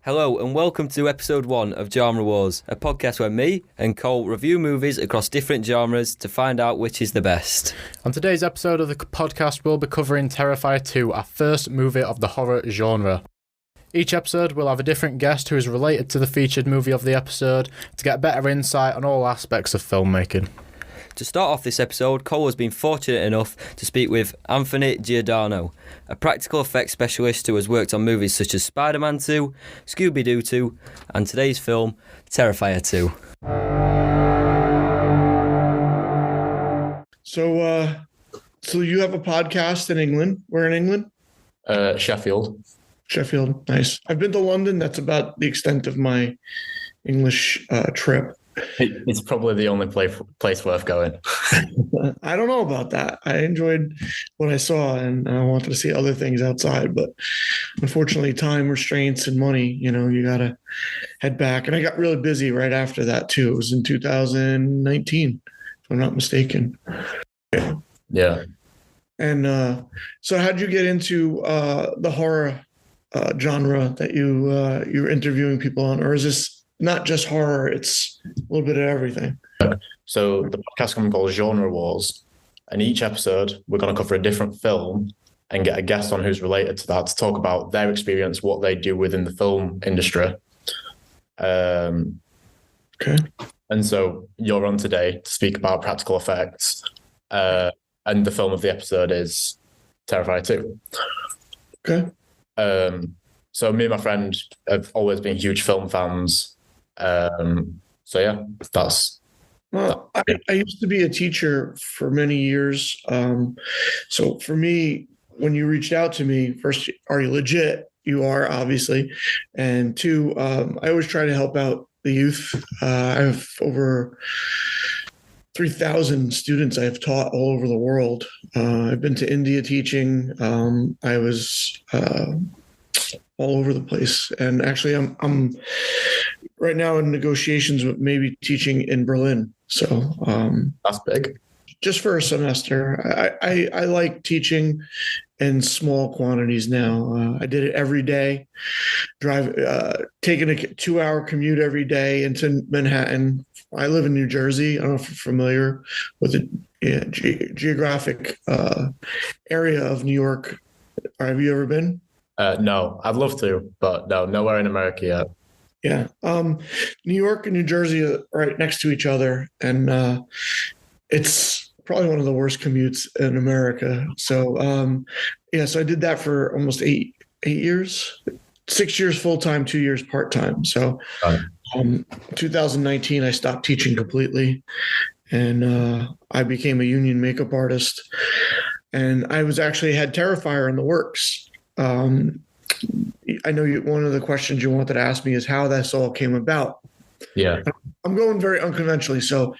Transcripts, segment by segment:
Hello and welcome to episode 1 of Genre Wars, a podcast where me and Cole review movies across different genres to find out which is the best. On today's episode of the podcast, we'll be covering Terrifier 2, our first movie of the horror genre. Each episode will have a different guest who is related to the featured movie of the episode to get better insight on all aspects of filmmaking. To start off this episode, Cole has been fortunate enough to speak with Anthony Giordano, a practical effects specialist who has worked on movies such as Spider-Man 2, Scooby-Doo 2, and today's film, Terrifier 2. So you have a podcast in England. Where in England? Sheffield. Sheffield, nice. I've been to London. That's about the extent of my English trip. It's probably the only place worth going. I don't know about that. I enjoyed what I saw, and I wanted to see other things outside. But unfortunately, time restraints and money, you got to head back. And I got really busy right after that, too. It was in 2019, if I'm not mistaken. Yeah. And so how'd you get into the horror genre that you're interviewing people on? Or is this not just horror, it's a little bit of everything? So the podcast company called Genre Wars, and each episode we're going to cover a different film and get a guest on who's related to that to talk about their experience, what they do within the film industry. Okay. And so you're on today to speak about practical effects, and the film of the episode is Terrifier 2. Okay. So me and my friend have always been huge film fans. So yeah, that's. Well, I used to be a teacher for many years. So for me, when you reached out to me, first, are you legit? You are, obviously. And two, I always try to help out the youth. I have over 3,000 students I have taught all over the world. I've been to India teaching. I was all over the place. And actually, I'm right now in negotiations with maybe teaching in Berlin. So That's big. Just for a semester. I like teaching in small quantities now. I did it every day, taking a 2-hour commute every day into Manhattan. I live in New Jersey. I don't know if you're familiar with the geographic area of New York. Have you ever been? No, I'd love to, but no, nowhere in America yet. Yeah. New York and New Jersey are right next to each other. And it's probably one of the worst commutes in America. So, so I did that for almost eight years, 6 years full-time, 2 years part-time. So 2019, I stopped teaching completely, and I became a union makeup artist. And I was actually had Terrifier in the works. I know one of the questions you wanted to ask me is how this all came about. Yeah. I'm going very unconventionally, so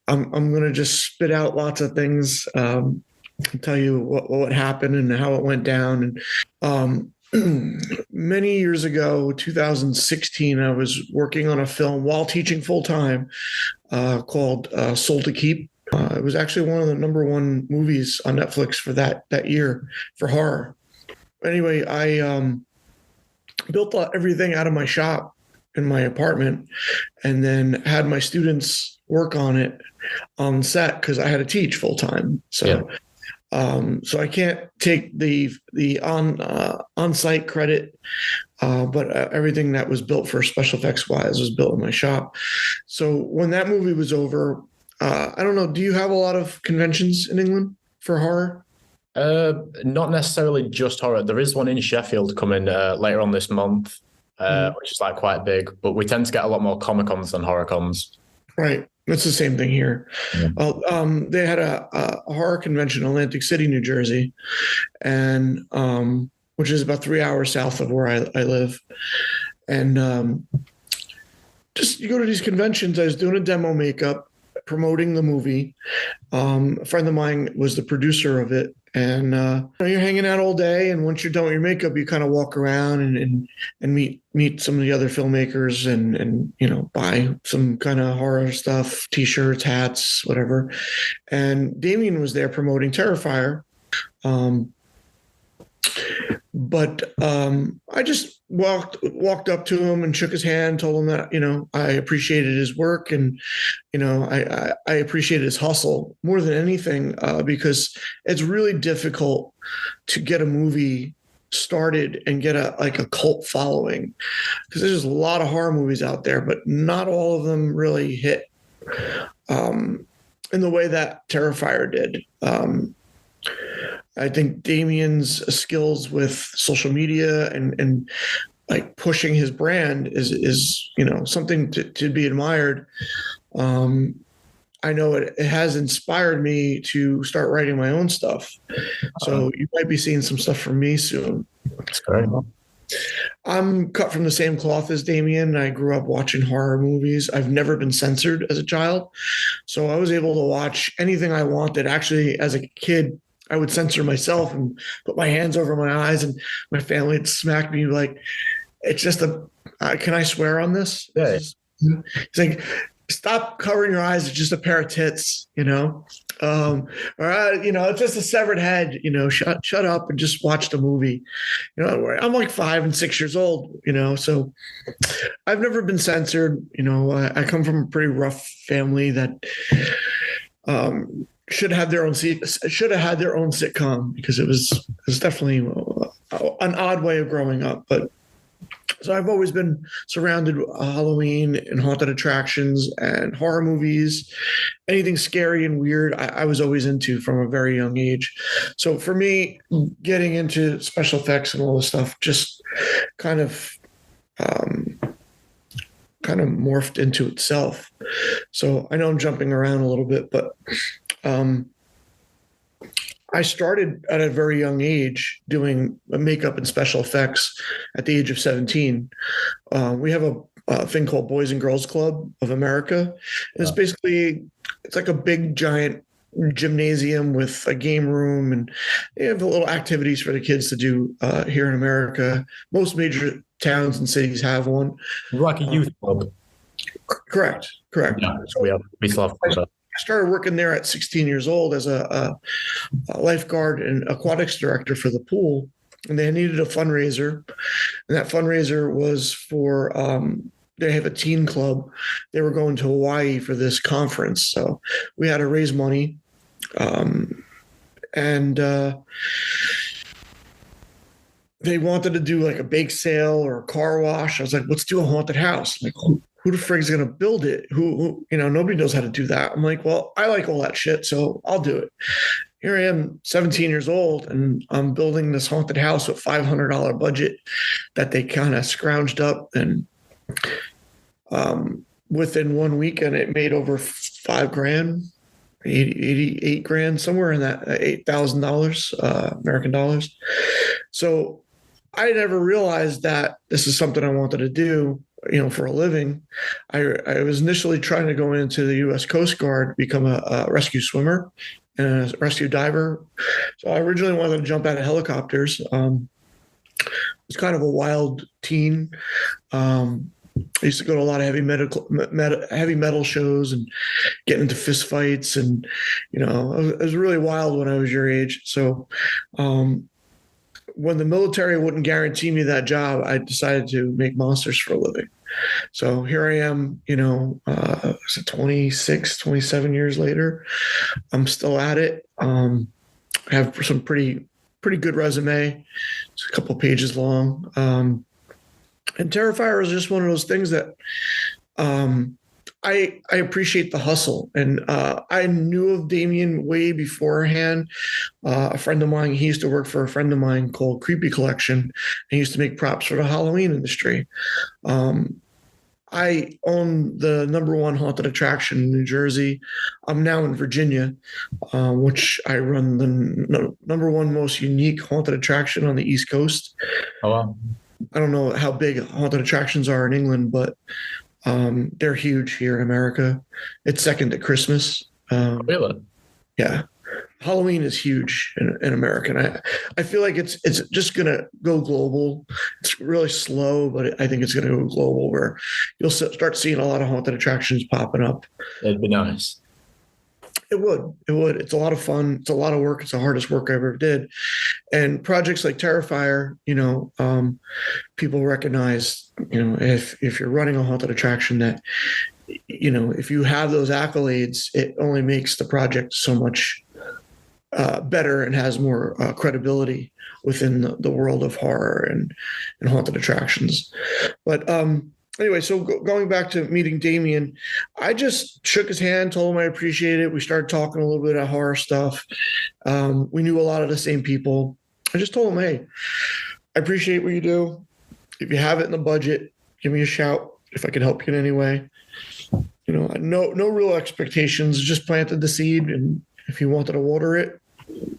I'm going to just spit out lots of things, and tell you what happened and how it went down. And many years ago, 2016, I was working on a film while teaching full time called Soul to Keep. It was actually one of the number one movies on Netflix for that year for horror. Anyway, I built everything out of my shop in my apartment, and then had my students work on it on set because I had to teach full time. So, so I can't take the on-site credit, but everything that was built for special effects wise was built in my shop. So when that movie was over, I don't know. Do you have a lot of conventions in England for horror? Not necessarily just horror. There is one in Sheffield coming later on this month, which is like quite big, but we tend to get a lot more Comic-Cons than horror cons. Right. It's the same thing here. Yeah. They had a horror convention in Atlantic City, New Jersey, and which is about 3 hours south of where I live. And just you go to these conventions. I was doing a demo makeup, promoting the movie. A friend of mine was the producer of it. And you're hanging out all day, and once you're done with your makeup, you kind of walk around and meet some of the other filmmakers and buy some kind of horror stuff, T-shirts, hats, whatever. And Damien was there promoting Terrifier. But I just walked up to him and shook his hand, told him that, I appreciated his work, and, I appreciated his hustle more than anything, because it's really difficult to get a movie started and get a cult following, because there's just a lot of horror movies out there, but not all of them really hit in the way that Terrifier did. I think Damien's skills with social media and like pushing his brand is something to be admired. I know it has inspired me to start writing my own stuff. So you might be seeing some stuff from me soon. That's great. I'm cut from the same cloth as Damien. I grew up watching horror movies. I've never been censored as a child. So I was able to watch anything I wanted. Actually, as a kid, I would censor myself and put my hands over my eyes, and my family would smack me like, it's just can I swear on this? Yeah. It's like, stop covering your eyes. It's just a pair of tits, or, it's just a severed head, shut up and just watch the movie. I'm like 5 and 6 years old, so I've never been censored. I come from a pretty rough family that, should have had their own sitcom, because it was definitely an odd way of growing up. But so I've always been surrounded with Halloween and haunted attractions and horror movies. Anything scary and weird, I was always into from a very young age. So for me, getting into special effects and all this stuff just kind of morphed into itself. So I know I'm jumping around a little bit, but I started at a very young age doing makeup and special effects at the age of 17. We have a thing called Boys and Girls Club of America. And it's like a big giant gymnasium with a game room, and they have little activities for the kids to do here in America. Most major towns and cities have one. Like a youth club. Correct. Yeah, we still have. I started working there at 16 years old as a lifeguard and aquatics director for the pool, and they needed a fundraiser, and that fundraiser was for they have a teen club. They were going to Hawaii for this conference, so we had to raise money, and they wanted to do like a bake sale or a car wash. I was like, let's do a haunted house. I'm like, who the frig's going to build it? Who, nobody knows how to do that. I'm like, well, I like all that shit, so I'll do it. Here I am, 17 years old, and I'm building this haunted house with $500 budget that they kind of scrounged up. And within 1 weekend, it made over $5,000, 88 grand, somewhere in that $8,000 American dollars. So I never realized that this is something I wanted to do, for a living. I was initially trying to go into the U.S. Coast Guard, become a rescue swimmer and a rescue diver. So I originally wanted to jump out of helicopters. I was kind of a wild teen. I used to go to a lot of heavy metal shows and get into fist fights. And, I was really wild when I was your age. So when the military wouldn't guarantee me that job, I decided to make monsters for a living. So here I am, 26, 27 years later. I'm still at it. I have some pretty good resume. It's a couple pages long. And Terrifier is just one of those things that I appreciate the hustle. And I knew of Damien way beforehand. A friend of mine, he used to work for a friend of mine called Creepy Collection, and he used to make props for the Halloween industry. I own the #1 haunted attraction in New Jersey. I'm now in Virginia, which I run the #1 most unique haunted attraction on the East Coast. Oh, wow. I don't know how big haunted attractions are in England, but they're huge here in America. It's second to Christmas. Really? Yeah. Halloween is huge in America. And I feel like it's just going to go global. It's really slow, but I think it's going to go global, where you'll start seeing a lot of haunted attractions popping up. It'd be nice. It would. It would. It's a lot of fun. It's a lot of work. It's the hardest work I ever did. And projects like Terrifier, people recognize, if you're running a haunted attraction, that, if you have those accolades, it only makes the project so much better and has more credibility within the world of horror and haunted attractions. But anyway, so going back to meeting Damien, I just shook his hand, told him I appreciate it. We started talking a little bit of horror stuff. We knew a lot of the same people. I just told him, hey, I appreciate what you do. If you have it in the budget, give me a shout if I can help you in any way. No real expectations, just planted the seed. And if you wanted to water it,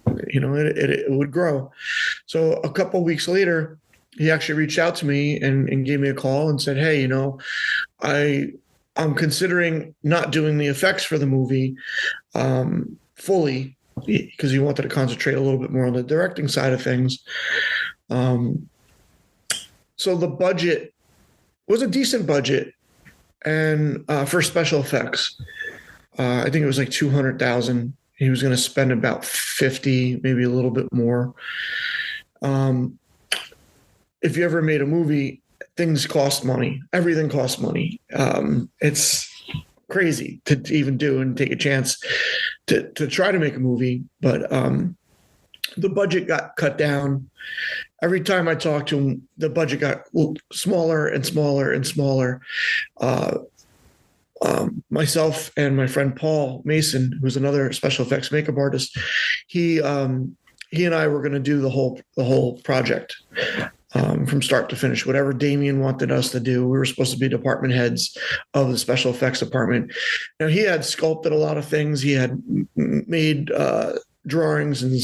it would grow. So a couple of weeks later, he actually reached out to me and gave me a call and said, hey, I'm considering not doing the effects for the movie fully, because he wanted to concentrate a little bit more on the directing side of things. So the budget was a decent budget, and for special effects, I think it was like $200,000. He was going to spend about 50, maybe a little bit more. If you ever made a movie, things cost money. Everything costs money. It's crazy to even do and take a chance to try to make a movie. But the budget got cut down. Every time I talked to him, the budget got smaller and smaller and smaller. Myself and my friend Paul Mason, who's another special effects makeup artist, he and I were going to do the whole project from start to finish. Whatever Damien wanted us to do, we were supposed to be department heads of the special effects department. Now, he had sculpted a lot of things. He had made drawings, and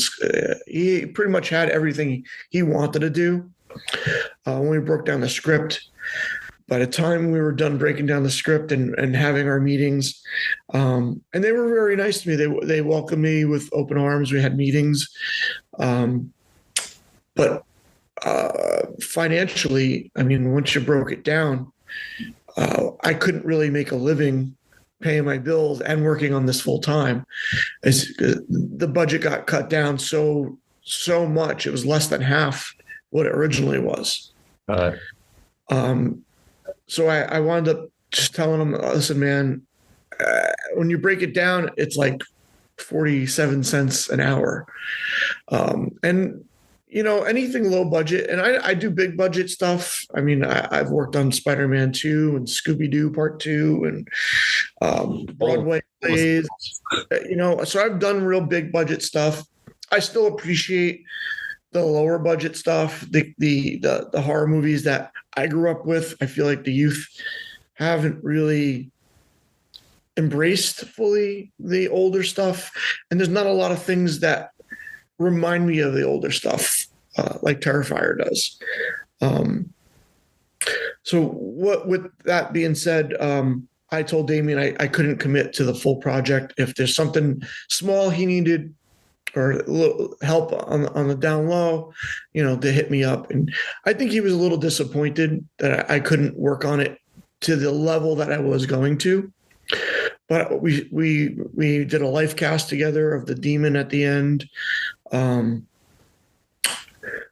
he pretty much had everything he wanted to do. When we broke down the script, by the time we were done breaking down the script and having our meetings, and they were very nice to me. They welcomed me with open arms. We had meetings, but financially, I mean, once you broke it down, I couldn't really make a living paying my bills and working on this full time. The budget got cut down so much. It was less than half what it originally was. So I wound up just telling him, listen, man, when you break it down, it's like 47 cents an hour. And, anything low budget, and I do big budget stuff. I mean, I've worked on Spider-Man 2 and Scooby-Doo Part 2 and Broadway plays, so I've done real big budget stuff. I still appreciate the lower budget stuff, the horror movies that I grew up with. I feel like the youth haven't really embraced fully the older stuff, and there's not a lot of things that remind me of the older stuff like Terrifier does. So with that being said, I told Damien I couldn't commit to the full project. If there's something small he needed or a little help on the down low, to hit me up. And I think he was a little disappointed that I couldn't work on it to the level that I was going to. But we did a life cast together of the demon at the end.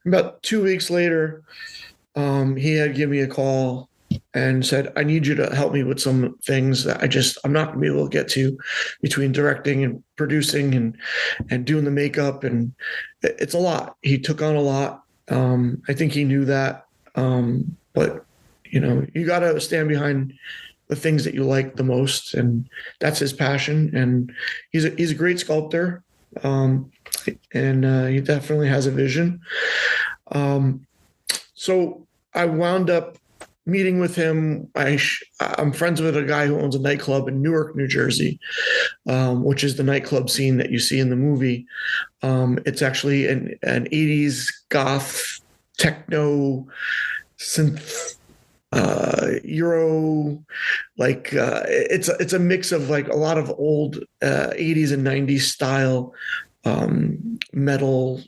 About 2 weeks later, he had given me a call and said, I need you to help me with some things that I'm not going to be able to get to between directing and producing and doing the makeup. And it's a lot. He took on a lot. I think he knew that. But, you got to stand behind the things that you like the most. And that's his passion. And he's a great sculptor. And he definitely has a vision. So I wound up meeting with him. I'm friends with a guy who owns a nightclub in Newark, New Jersey, which is the nightclub scene that you see in the movie. It's actually an 80s goth, techno, synth, Euro, like it's a mix of like a lot of old 80s and 90s style metal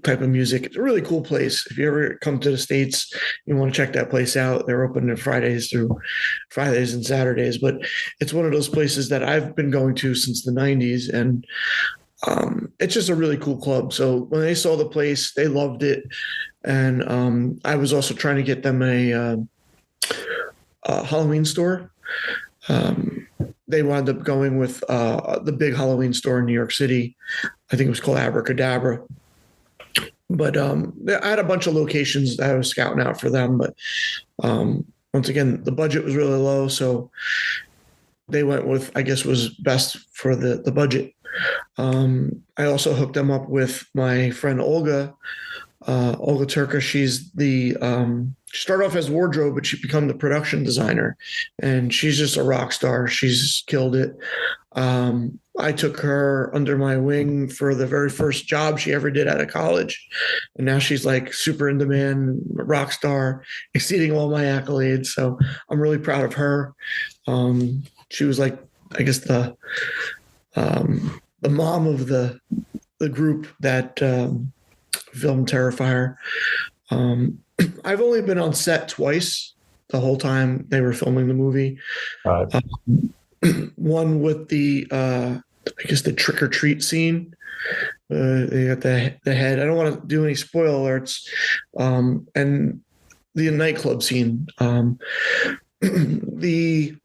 type of music. It's a really cool place. If you ever come to the States, you want to check that place out. They're open on Fridays and Saturdays, but it's one of those places that I've been going to since the 90s. And it's just a really cool club. So when they saw the place, they loved it. And I was also trying to get them a Halloween store. They wound up going with the big Halloween store in New York City. I think it was called Abracadabra. But I had a bunch of locations that I was scouting out for them. But once again, the budget was really low. So they went with, I guess, was best for the budget. I also hooked them up with my friend Olga Turka. She's she started off as wardrobe, but she became the production designer, and she's just a rock star. She's killed it. I took her under my wing for the very first job she ever did out of college. And now she's like super in demand, rock star, exceeding all my accolades. So I'm really proud of her. She was like, I guess the mom of the group that filmed Terrifier. I've only been on set twice the whole time they were filming the movie. Right. One with the I guess the trick or treat scene. They got the head. I don't want to do any spoiler alerts. And the nightclub scene. The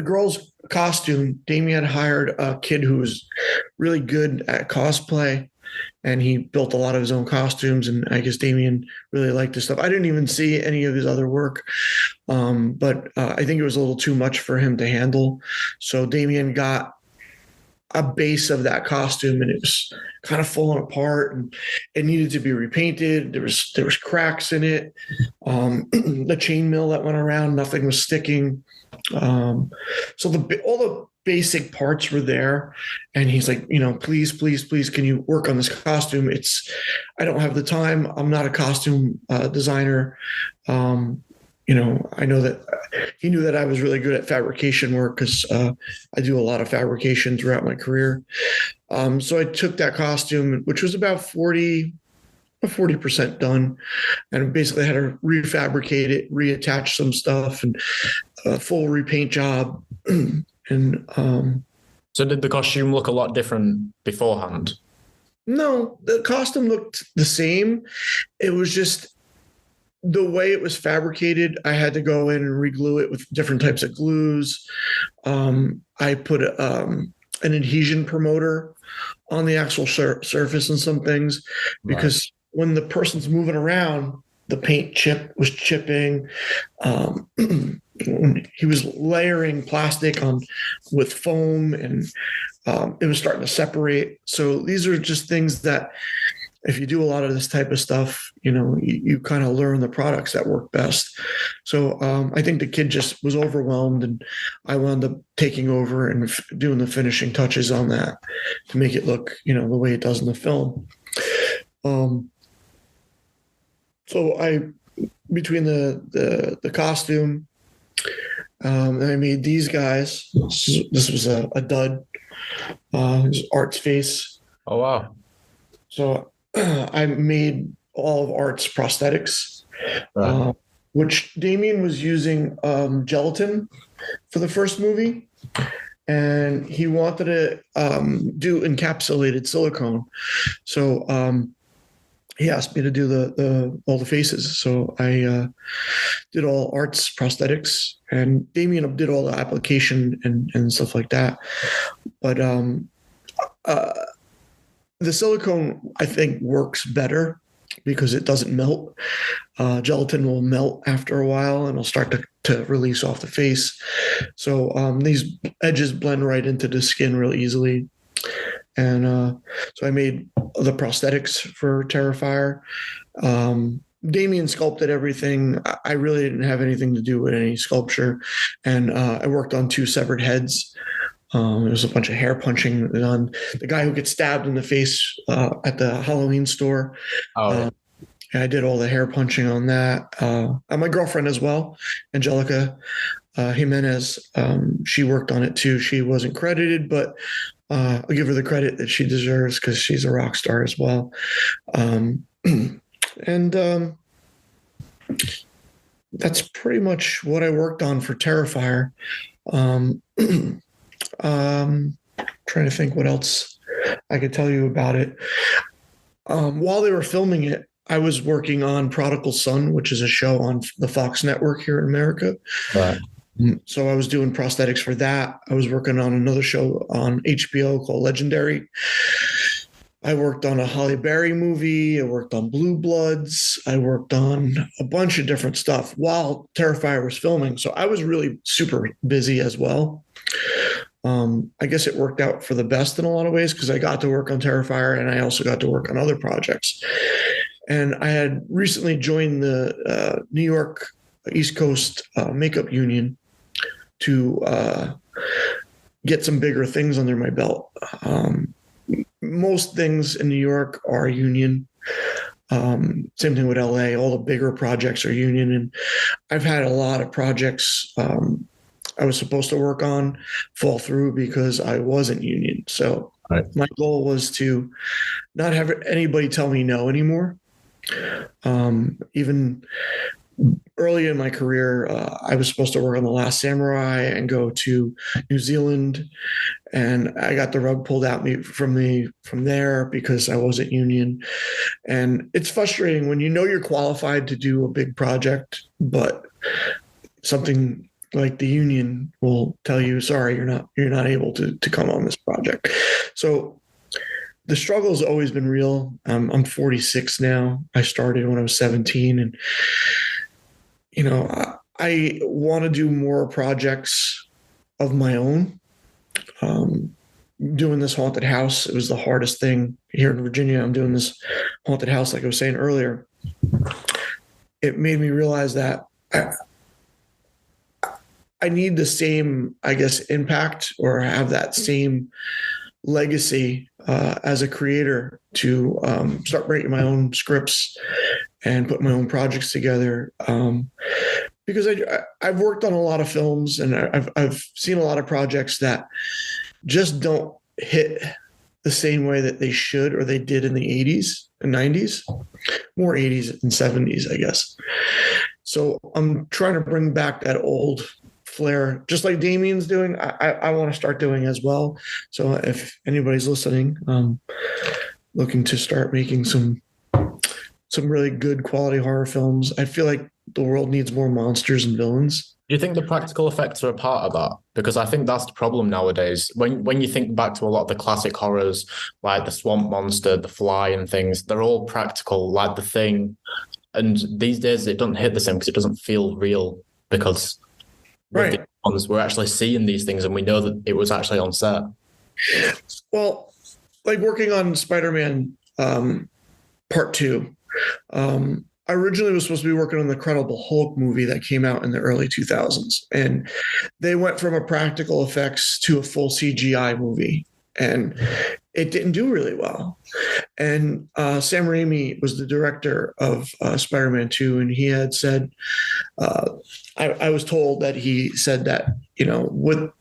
girl's costume, Damien hired a kid who was really good at cosplay, and he built a lot of his own costumes. And I guess Damien really liked this stuff. I didn't even see any of his other work, but I think it was a little too much for him to handle. So Damien got a base of that costume, and it was kind of falling apart, and it needed to be repainted. There was cracks in it. The chainmail that went around, nothing was sticking. So all the basic parts were there, and he's like, please, can you work on this costume? I don't have the time. I'm not a costume designer. I know that he knew that I was really good at fabrication work because I do a lot of fabrication throughout my career. So I took that costume, which was about 40% done, and basically had to refabricate it, reattach some stuff, and a full repaint job. And so did the costume look a lot different beforehand? No, the costume looked the same. It was just the way it was fabricated. I had to go in and reglue it with different types of glues. I put an adhesion promoter on the actual surface and some things, because when the person's moving around, the paint was chipping. He was layering plastic on with foam, and it was starting to separate. So these are just things that, if you do a lot of this type of stuff, you kind of learn the products that work best. So I think the kid just was overwhelmed, and I wound up taking over and doing the finishing touches on that to make it look, the way it does in the film. So between the costume, I made these guys. This was a dud. His Art's face. Oh, wow. So I made all of Art's prosthetics, which Damien was using gelatin for the first movie, and he wanted to do encapsulated silicone. So he asked me to do all the faces. So I did all Art's prosthetics, and Damien did all the application and stuff like that. But the silicone, I think, works better because it doesn't melt. Gelatin will melt after a while, and it'll start to release off the face. So these edges blend right into the skin real easily. And so I made the prosthetics for Terrifier. Damien sculpted everything. I really didn't have anything to do with any sculpture. And I worked on 2 severed heads. There was a bunch of hair punching on the guy who gets stabbed in the face at the Halloween store. I did all the hair punching on that. And my girlfriend as well, Angelica Jimenez, she worked on it too. She wasn't credited, but I'll give her the credit that she deserves because she's a rock star as well. And that's pretty much what I worked on for Terrifier. Trying to think what else I could tell you about it. While they were filming it, I was working on Prodigal Son, which is a show on the Fox network here in America. Right. So I was doing prosthetics for that. I was working on another show on HBO called Legendary. I worked on a Halle Berry movie. I worked on Blue Bloods. I worked on a bunch of different stuff while Terrifier was filming. So I was really super busy as well. I guess it worked out for the best in a lot of ways because I got to work on Terrifier and I also got to work on other projects. And I had recently joined the New York East Coast Makeup Union to get some bigger things under my belt. Most things in New York are union. Same thing with LA. All the bigger projects are union. And I've had a lot of projects I was supposed to work on fall through because I wasn't union. So my goal was to not have anybody tell me no anymore. Even early in my career, I was supposed to work on The Last Samurai and go to New Zealand, and I got the rug pulled out from there because I wasn't union. And it's frustrating when you know you're qualified to do a big project, but something like the union will tell you, sorry, you're not able to come on this project. So the struggle has always been real. I'm 46 now. I started when I was 17, and I want to do more projects of my own. Doing this haunted house, it was the hardest thing here in Virginia. I'm doing this haunted house, like I was saying earlier. It made me realize that I need the same, I guess, impact or have that same legacy as a creator to start writing my own scripts and put my own projects together. Because I've worked on a lot of films and I've seen a lot of projects that just don't hit the same way that they should or they did in the 80s and 90s, more 80s and 70s, I guess. So I'm trying to bring back that old flair, just like Damien's doing. I want to start doing as well. So if anybody's listening, looking to start making some really good quality horror films, I feel like the world needs more monsters and villains. Do you think the practical effects are a part of that? Because I think that's the problem nowadays. When you think back to a lot of the classic horrors, like the swamp monster, the fly and things, they're all practical, like The Thing. And these days it doesn't hit the same because it doesn't feel real, because right. We're actually seeing these things and we know that it was actually on set. Well, like working on Spider-Man Part 2, I originally was supposed to be working on the Incredible Hulk movie that came out in the early 2000s. And they went from a practical effects to a full CGI movie. And it didn't do really well. And Sam Raimi was the director of Spider-Man 2. And he had said, I was told that he said that, with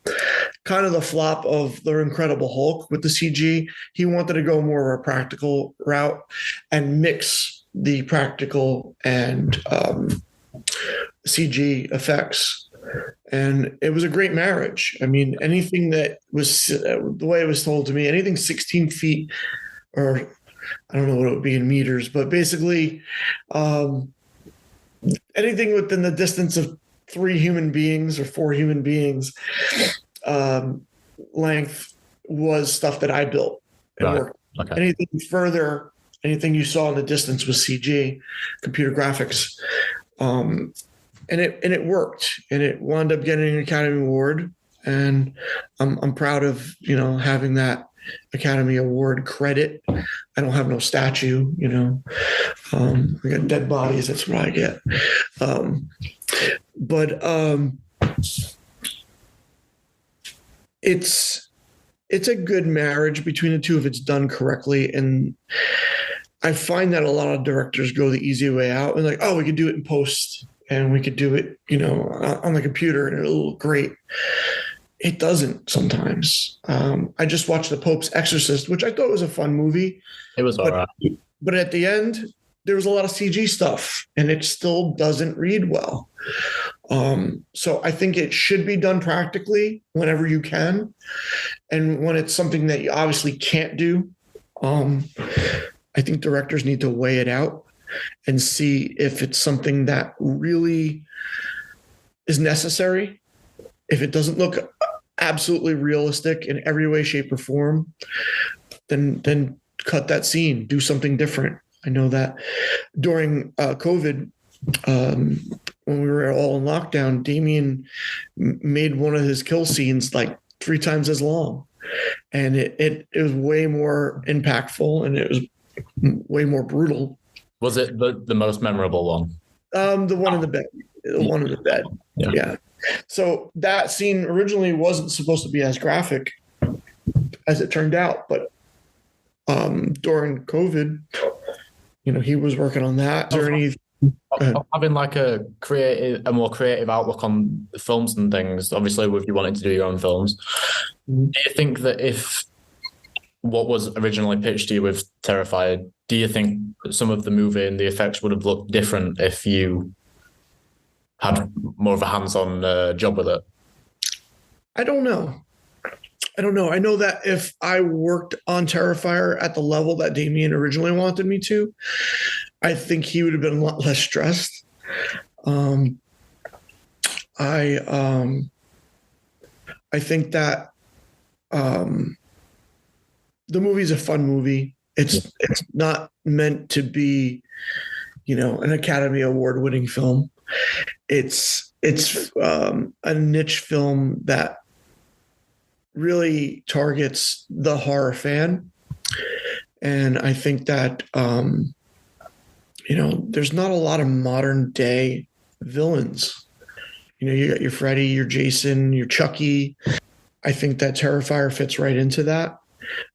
kind of the flop of the Incredible Hulk with the CG, he wanted to go more of a practical route and mix the practical and CG effects. And it was a great marriage. I mean, anything that was, the way it was told to me, anything 16 feet, or I don't know what it would be in meters, but basically anything within the distance of 3 human beings or 4 human beings length was stuff that I built and Right. worked. Okay. Anything further, anything you saw in the distance was CG, computer graphics. And it worked, and it wound up getting an Academy Award. And I'm proud of, having that Academy Award credit. I don't have no statue, I got dead bodies. That's what I get. But it's a good marriage between the two if it's done correctly. And I find that a lot of directors go the easy way out and like, oh, we could do it in post and we could do it, on the computer and it'll look great. it doesn't sometimes. I just watched The Pope's Exorcist, which I thought was a fun movie. It was all right. But at the end, there was a lot of CG stuff, and it still doesn't read well. So I think it should be done practically whenever you can. And when it's something that you obviously can't do, I think directors need to weigh it out and see if it's something that really is necessary. If it doesn't look absolutely realistic in every way, shape, or form, then cut that scene, do something different. I know that during COVID, when we were all in lockdown, Damien made one of his kill scenes like 3 times as long, and it was way more impactful, and it was way more brutal. Was it the most memorable one? The one in the bed. The one in the bed. Yeah. So that scene originally wasn't supposed to be as graphic as it turned out, but during COVID, he was working on that. Having like a more creative outlook on films and things, obviously with you wanting to do your own films, do you think that if what was originally pitched to you with Terrifier, do you think some of the movie and the effects would have looked different if you had more of a hands-on job with it? I don't know. I know that if I worked on Terrifier at the level that Damien originally wanted me to, I think he would have been a lot less stressed. I think that the movie's a fun movie. It's not meant to be, an Academy Award winning film. It's a niche film that really targets the horror fan. And I think that, there's not a lot of modern day villains. You got your Freddy, your Jason, your Chucky. I think that Terrifier fits right into that.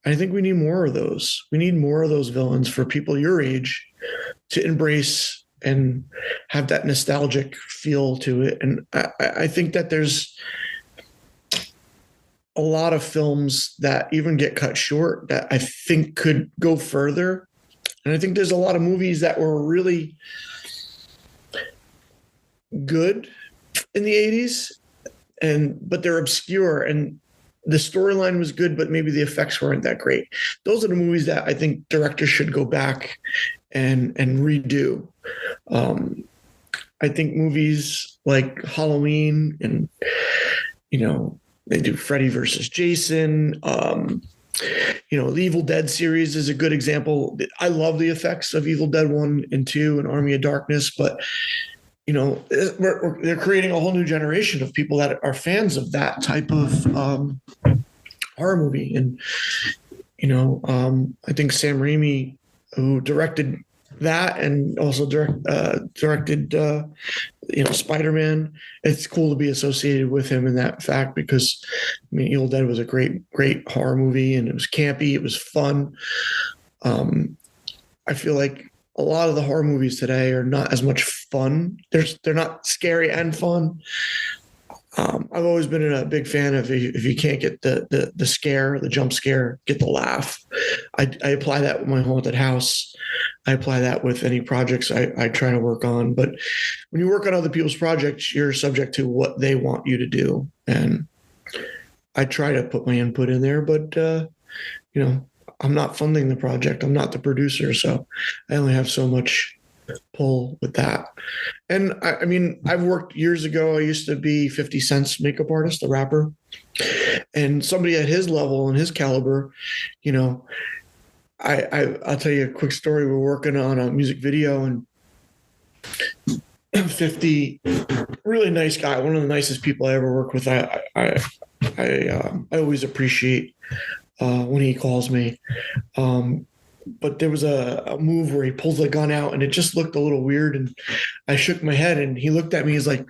I think we need more of those. We need more of those villains for people your age to embrace and have that nostalgic feel to it. And I think that there's a lot of films that even get cut short that I think could go further. And I think there's a lot of movies that were really good in the 80s, but they're obscure, and the storyline was good, but maybe the effects weren't that great. Those are the movies that I think directors should go back and redo. I think movies like Halloween and, they do Freddy versus Jason. The Evil Dead series is a good example. I love the effects of Evil Dead 1 and 2 and Army of Darkness, but they're creating a whole new generation of people that are fans of that type of horror movie. And, I think Sam Raimi, who directed that and also directed Spider-Man, it's cool to be associated with him in that fact, because Evil Dead was a great horror movie, and it was campy, it was fun. I feel like a lot of the horror movies today are not as much fun. They're not scary and fun. I've always been a big fan of, if you can't get the scare, the jump scare, get the laugh. I apply that with my haunted house. I apply that with any projects I try to work on. But when you work on other people's projects, you're subject to what they want you to do. And I try to put my input in there, but I'm not funding the project. I'm not the producer, so I only have so much pull with that. And I've worked years ago. I used to be 50 Cent's makeup artist, a rapper, and somebody at his level and his caliber, I'll tell you a quick story. We're working on a music video, and 50, really nice guy, one of the nicest people I ever worked with. I always appreciate when he calls me. But there was a move where he pulls the gun out, and it just looked a little weird. And I shook my head, and he looked at me. He's like,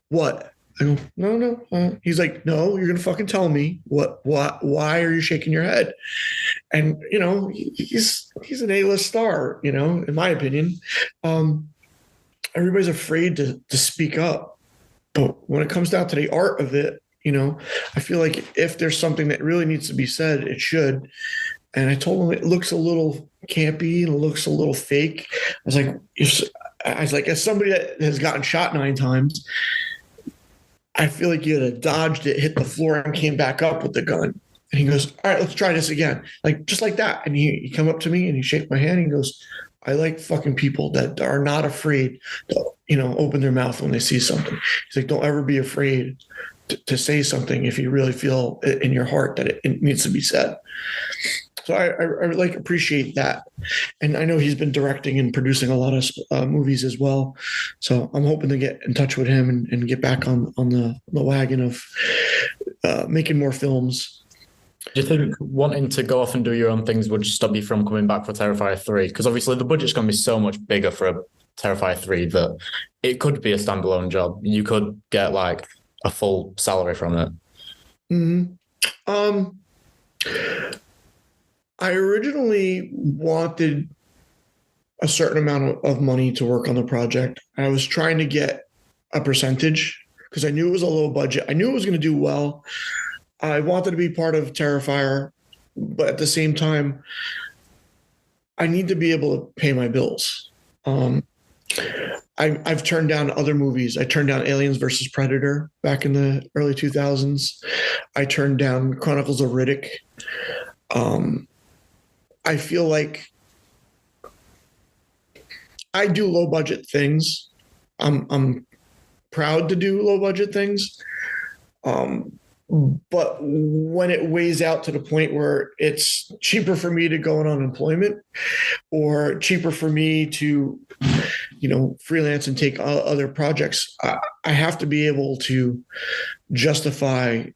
"What?" I go, "No." He's like, "No, you're gonna fucking tell me what? Why are you shaking your head?" And he's an A-list star, in my opinion. Everybody's afraid to speak up, but when it comes down to the art of it, You know, I feel like if there's something that really needs to be said, it should. And I told him it looks a little campy and it looks a little fake. I was like, as somebody that has gotten shot 9 times, I feel like you'd have dodged it, hit the floor, and came back up with the gun. And he goes, all right, let's try this again. Like, just like that. And he come up to me and he shake my hand and he goes, I like fucking people that are not afraid to, open their mouth when they see something. He's like, don't ever be afraid to say something if you really feel in your heart that it needs to be said. So I like appreciate that. And I know he's been directing and producing a lot of movies as well. So I'm hoping to get in touch with him and get back on the wagon of making more films. Do you think wanting to go off and do your own things would stop you from coming back for Terrifier 3? Because obviously the budget's going to be so much bigger for a Terrifier 3 that it could be a standalone job. You could get like a full salary from it. Mm-hmm. I originally wanted a certain amount of money to work on the project. I was trying to get a percentage because I knew it was a low budget. I knew it was going to do well. I wanted to be part of Terrifier, but at the same time, I need to be able to pay my bills. I've turned down other movies. I turned down Aliens versus Predator back in the early 2000s. I turned down Chronicles of Riddick. I feel like I do low budget things. I'm proud to do low budget things. But when it weighs out to the point where it's cheaper for me to go on unemployment or cheaper for me to, freelance and take other projects, I have to be able to justify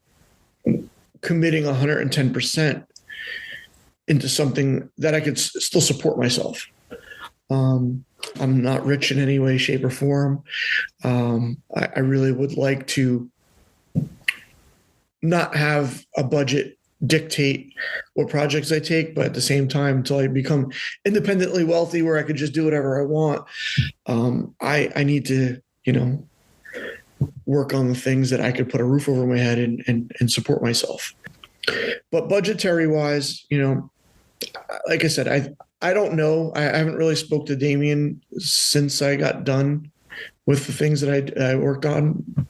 committing 110% into something that I could still support myself. I'm not rich in any way, shape, or form. I really would like to not have a budget dictate what projects I take, but at the same time, until I become independently wealthy where I could just do whatever I want, I need to, work on the things that I could put a roof over my head and support myself. But budgetary wise, like I said, I don't know. I haven't really spoke to Damien since I got done with the things that I worked on.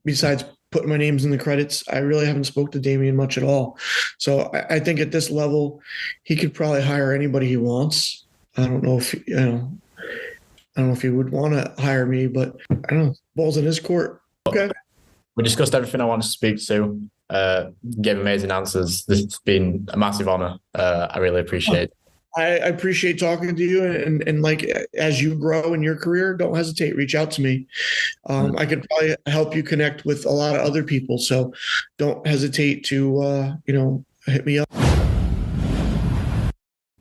Besides putting my names in the credits, I really haven't spoke to Damien much at all. So I think at this level, he could probably hire anybody he wants. I don't know if I don't know if he would want to hire me, but I don't know. Ball's in his court. Okay. We discussed everything I wanted to speak to. Gave amazing answers. This has been a massive honor. I really appreciate it. I appreciate talking to you, and like as you grow in your career, don't hesitate. Reach out to me. I could probably help you connect with a lot of other people. So don't hesitate to hit me up.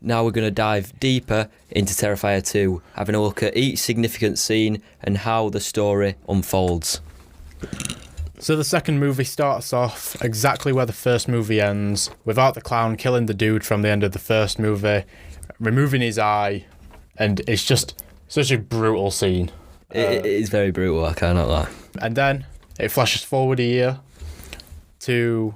Now we're going to dive deeper into Terrifier 2, having a look at each significant scene and how the story unfolds. So the second movie starts off exactly where the first movie ends, without the clown killing the dude from the end of the first movie, removing his eye, and it's just such a brutal scene. It is very brutal, I cannot lie. And then it flashes forward a year to...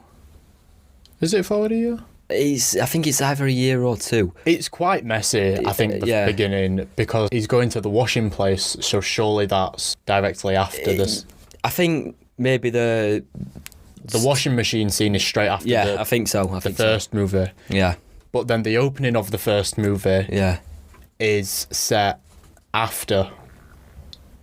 Is it forward a year? I think it's either a year or two. It's quite messy, I think, the beginning, because he's going to the washing place, so surely that's directly after this. I think... Maybe the washing machine scene is straight after I think so. The first movie. Yeah. But then the opening of the first movie is set after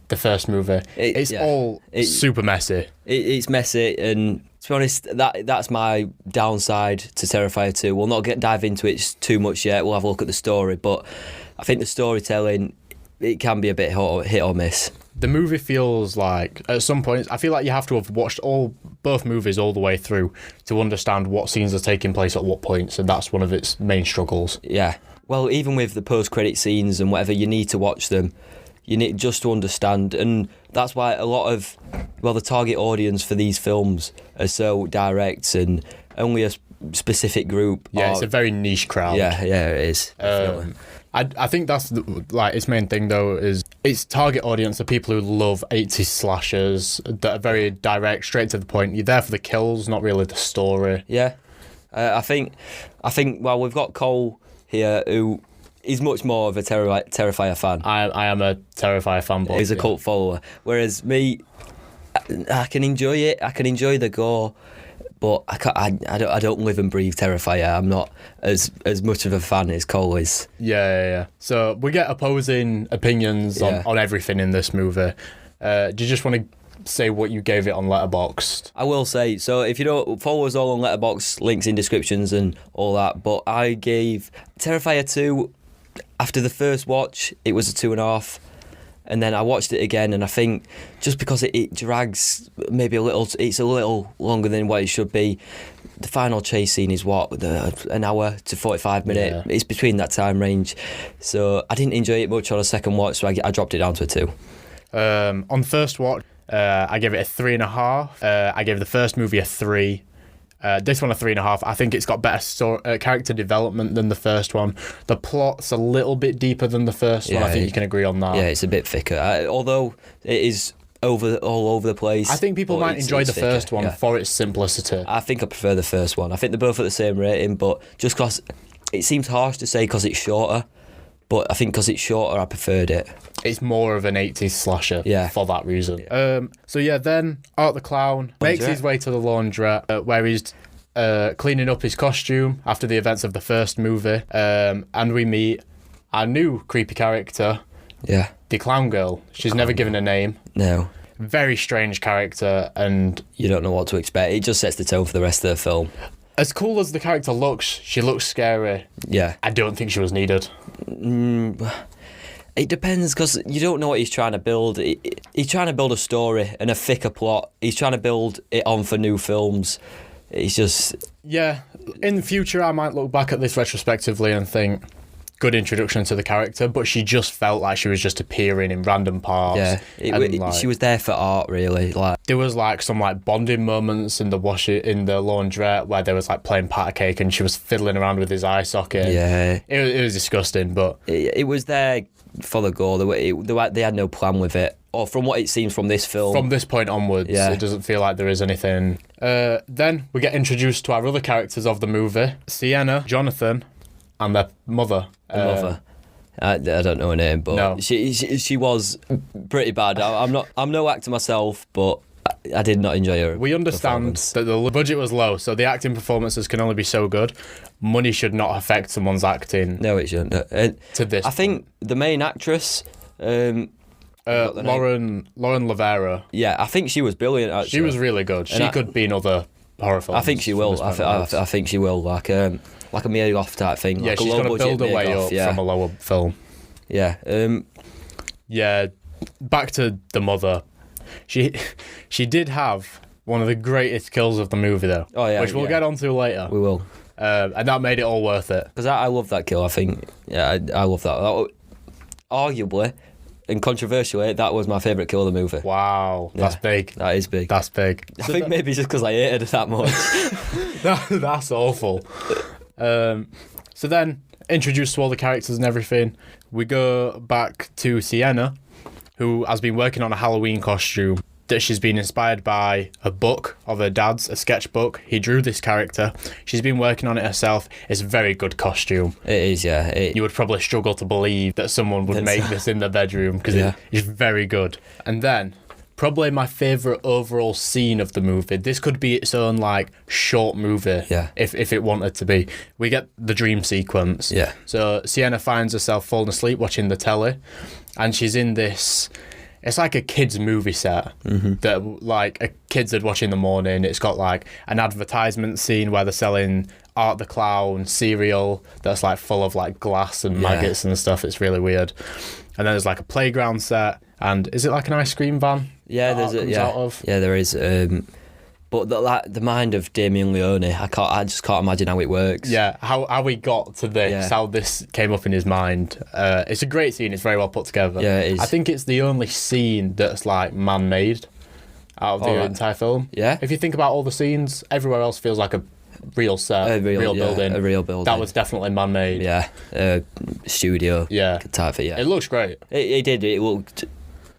the first movie. It's super messy. It's messy, and to be honest, that's my downside to Terrifier 2. We'll not dive into it too much yet. We'll have a look at the story, but I think the storytelling, it can be a bit hit or miss. The movie feels like, at some points, I feel like you have to have watched both movies all the way through to understand what scenes are taking place at what points, and that's one of its main struggles. Yeah. Well, even with the post-credit scenes and whatever, you need to watch them. You need just to understand, and that's why a lot of, the target audience for these films are so direct, and only a specific group. Yeah, it's a very niche crowd. Yeah, it is. Definitely. I think that's like its main thing though is its target audience are people who love 80s slashers that are very direct, straight to the point. You're there for the kills, not really the story. Yeah, I think. Well, we've got Cole here who is much more of a Terrifier fan. I am a Terrifier fanboy. He's a cult follower, whereas me, I can enjoy it. I can enjoy the gore. But I don't live and breathe Terrifier. I'm not as much of a fan as Cole is. Yeah. So we get opposing opinions on everything in this movie. Do you just want to say what you gave it on Letterboxd? I will say, so if you don't follow us all on Letterboxd, links in descriptions and all that, but I gave Terrifier 2, after the first watch, it was a 2.5. And then I watched it again, and I think just because it drags maybe a little, it's a little longer than what it should be. The final chase scene is an hour to 45 minutes. Yeah. It's between that time range. So I didn't enjoy it much on a second watch, so I dropped it down to a 2. On first watch, I gave it a 3.5. I gave the first movie a 3. This one a 3.5. I think it's got better character development than the first one. The plot's a little bit deeper than the first one. I think you can agree on that. Yeah, it's a bit thicker. Although it is all over the place. I think people might enjoy the first one for its simplicity. I think I prefer the first one. I think they're both at the same rating, but just because it seems harsh to say because it's shorter. But I think because it's shorter, I preferred it. It's more of an 80s slasher for that reason. Then Art the Clown makes his way to the laundrette where he's cleaning up his costume after the events of the first movie. And we meet our new creepy character, the clown girl. She's never given a name. No. Very strange character, and you don't know what to expect. It just sets the tone for the rest of the film. As cool as the character looks, she looks scary. Yeah. I don't think she was needed. It depends, because you don't know what he's trying to build. He's trying to build a story and a thicker plot. He's trying to build it on for new films. It's just... Yeah. In the future, I might look back at this retrospectively and think, good introduction to the character, but she just felt like she was just appearing in random parts. Yeah, she was there for art, really. Like there was some bonding moments in the laundrette where they was playing pat cake and she was fiddling around with his eye socket. Yeah, it was disgusting, but it was there for the gore. They had no plan with it, or from what it seems from this film. From this point onwards, it doesn't feel like there is anything. Then we get introduced to our other characters of the movie: Sienna, Jonathan, and their mother. I don't know her name, but no. she was pretty bad. I'm no actor myself, but I did not enjoy her. We understand that the budget was low, so the acting performances can only be so good. Money should not affect someone's acting. No, it shouldn't. To this, I think the main actress, Lauren Lavera. Yeah, I think she was brilliant. Actually, she was really good. She could be in other horror films. I think she will. I think she will. Like a Mia Goth type thing. Yeah, like she's going to build her way up from a lower film. Yeah. Back to the mother. She did have one of the greatest kills of the movie, though. Oh, yeah. Which we'll get onto later. We will. And that made it all worth it. Because I love that kill, I think. Yeah, I love that. Arguably, and controversially, that was my favourite kill of the movie. Wow. That's big. That is big. That's big. I think maybe just because I hated it that much. That's awful. So then, introduced to all the characters and everything, we go back to Sienna, who has been working on a Halloween costume that she's been inspired by a book of her dad's, a sketchbook. He drew this character. She's been working on it herself. It's a very good costume. It is, yeah. You would probably struggle to believe that someone would make this in their bedroom because it's very good. And then, probably my favourite overall scene of the movie. This could be its own short movie if it wanted to be. We get the dream sequence. Yeah. So Sienna finds herself falling asleep watching the telly, and she's in this... It's like a kid's movie set that a kids would watch in the morning. It's got an advertisement scene where they're selling Art the Clown cereal that's full of glass and maggots and stuff. It's really weird. And then there's a playground set, and is it an ice cream van? Yeah, there's yeah, there is. But the mind of Damien Leone, I just can't imagine how it works. Yeah, how we got to this, how this came up in his mind. It's a great scene. It's very well put together. Yeah, it is. I think it's the only scene that's man-made out of the entire film. Yeah. If you think about all the scenes, everywhere else feels like a real set, real building. A real building. That was definitely man-made. Yeah, studio. Yeah. Type of, yeah. It looks great. It did. It looked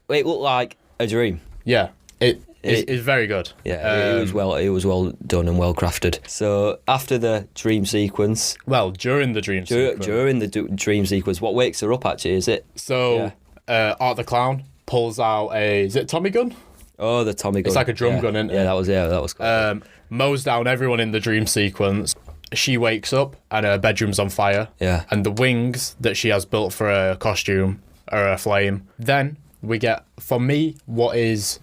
like a dream. Yeah, it's very good. Yeah, it was well done and well crafted. So after the dream sequence, during the dream sequence. During the dream sequence, what wakes her up actually is it? So Art the Clown pulls out is it Tommy gun? Oh, the Tommy gun. It's like a drum gun, isn't it? Yeah, that was cool. Mows down everyone in the dream sequence. She wakes up and her bedroom's on fire. Yeah. And the wings that she has built for her costume are aflame. Then we get, for me, what is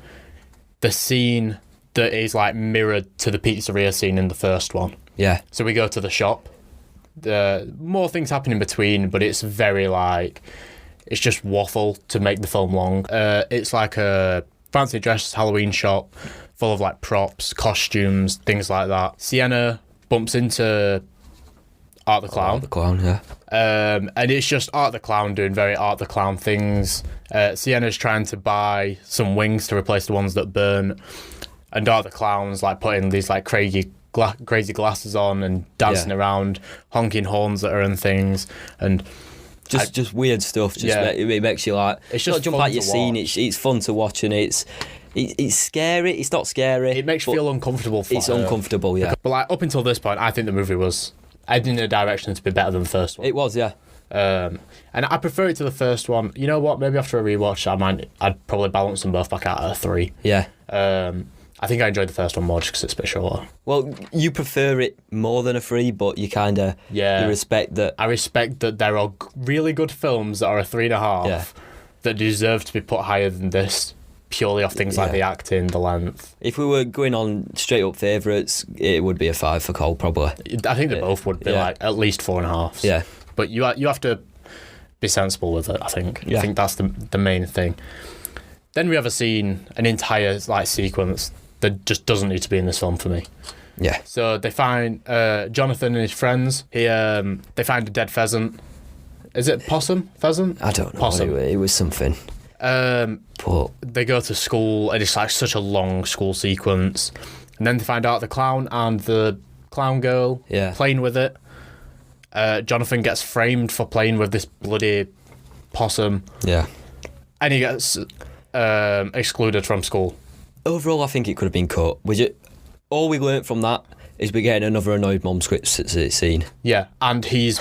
the scene that is like mirrored to the pizzeria scene in the first one. Yeah. So we go to the shop. More things happen in between, but it's very like, it's just waffle to make the film long. It's like a fancy dress Halloween shop full of like props, costumes, things like that. Sienna bumps into Art the Clown. Art the Clown, yeah. And it's just Art the Clown doing very Art the Clown things. Sienna's trying to buy some wings to replace the ones that burn. And Art the Clown's like putting these like crazy glasses on and dancing around, honking horns at her and things. And just weird stuff. It makes you like, it's just not jump out your scene. It's fun to watch, and it's scary. It's not scary. It makes you feel uncomfortable for It's her. uncomfortable, yeah. But like up until this point, I think the movie was heading in a direction to be better than the first one. It was, yeah. And I prefer it to the first one. You know what? Maybe after a rewatch, I'd probably balance them both back out at a 3. Yeah. I think I enjoyed the first one more just because it's a bit shorter. Well, you prefer it more than a 3, but you kind of you respect that. I respect that there are really good films that are a 3.5 that deserve to be put higher than this, purely off things like the acting, the length. If we were going on straight up favourites, it would be a 5 for Cole, probably. I think they both would be like at least 4.5. Yeah. But you have to be sensible with it, I think. Yeah. I think that's the main thing. Then we have a scene, an entire like sequence that just doesn't need to be in this film for me. Yeah. So they find Jonathan and his friends. They find a dead pheasant. Is it possum? Pheasant? I don't know. Possum. It was something. But they go to school and it's like such a long school sequence. And then they find out the clown and the clown girl playing with it. Jonathan gets framed for playing with this bloody possum. Yeah. And he gets excluded from school. Overall, I think it could have been cut. All we learnt from that is we're getting another annoyed mom script scene. Yeah, and he's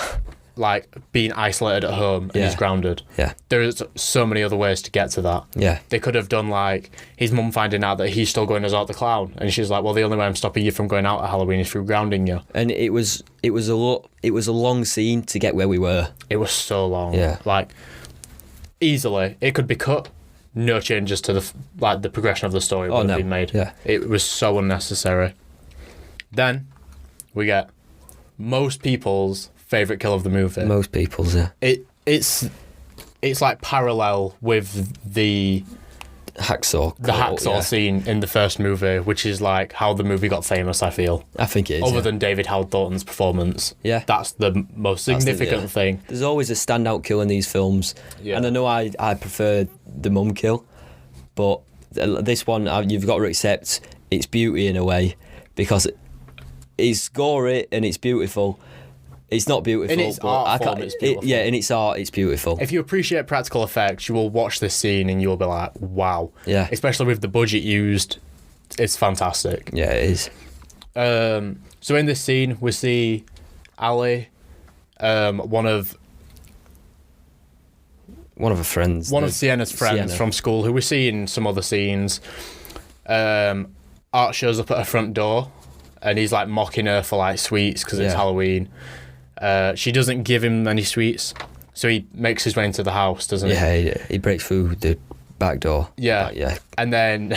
like being isolated at home and he's grounded. Yeah. There's so many other ways to get to that. Yeah. They could have done like his mum finding out that he's still going as Art the Clown, and she's like, well, the only way I'm stopping you from going out at Halloween is through grounding you. And it was a long scene to get where we were. It was so long. Yeah. Like easily it could be cut. No changes to the progression of the story would have been made. Yeah. It was so unnecessary. Then we get most people's favourite kill of the movie. Most people's, yeah. It's like parallel with the hacksaw scene in the first movie, which is like how the movie got famous, I feel. I think it is. Other than David Howard Thornton's performance. Yeah. That's the most significant thing. There's always a standout kill in these films. Yeah. And I know I prefer the mum kill, but this one, you've got to accept its beauty in a way, because it's gory and it's beautiful. It's not beautiful, in its art form, it's beautiful. In its art, it's beautiful. If you appreciate practical effects, you will watch this scene and you'll be like, wow. Yeah. Especially with the budget used, it's fantastic. Yeah, it is. So in this scene, we see Ali, one of her friends. One of Sienna's friends from school, who we see in some other scenes. Art shows up at her front door and he's like mocking her for like sweets because it's Halloween. She doesn't give him any sweets, so he makes his way into the house, doesn't he? Yeah, he breaks through the back door. Yeah. And then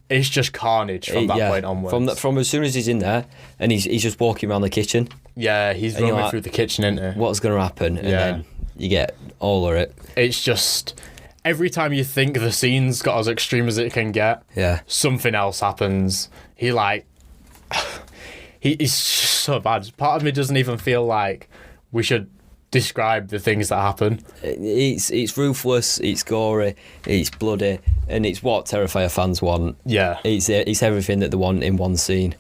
it's just carnage from that point onwards. From as soon as he's in there and he's just walking around the kitchen. Yeah, he's roaming through the kitchen, isn't he? What's going to happen? And then you get all of it. It's just every time you think the scene's got as extreme as it can get, something else happens. He's so bad. Part of me doesn't even feel like we should describe the things that happen. It's ruthless, it's gory, it's bloody, and it's what Terrifier fans want. Yeah. It's everything that they want in one scene.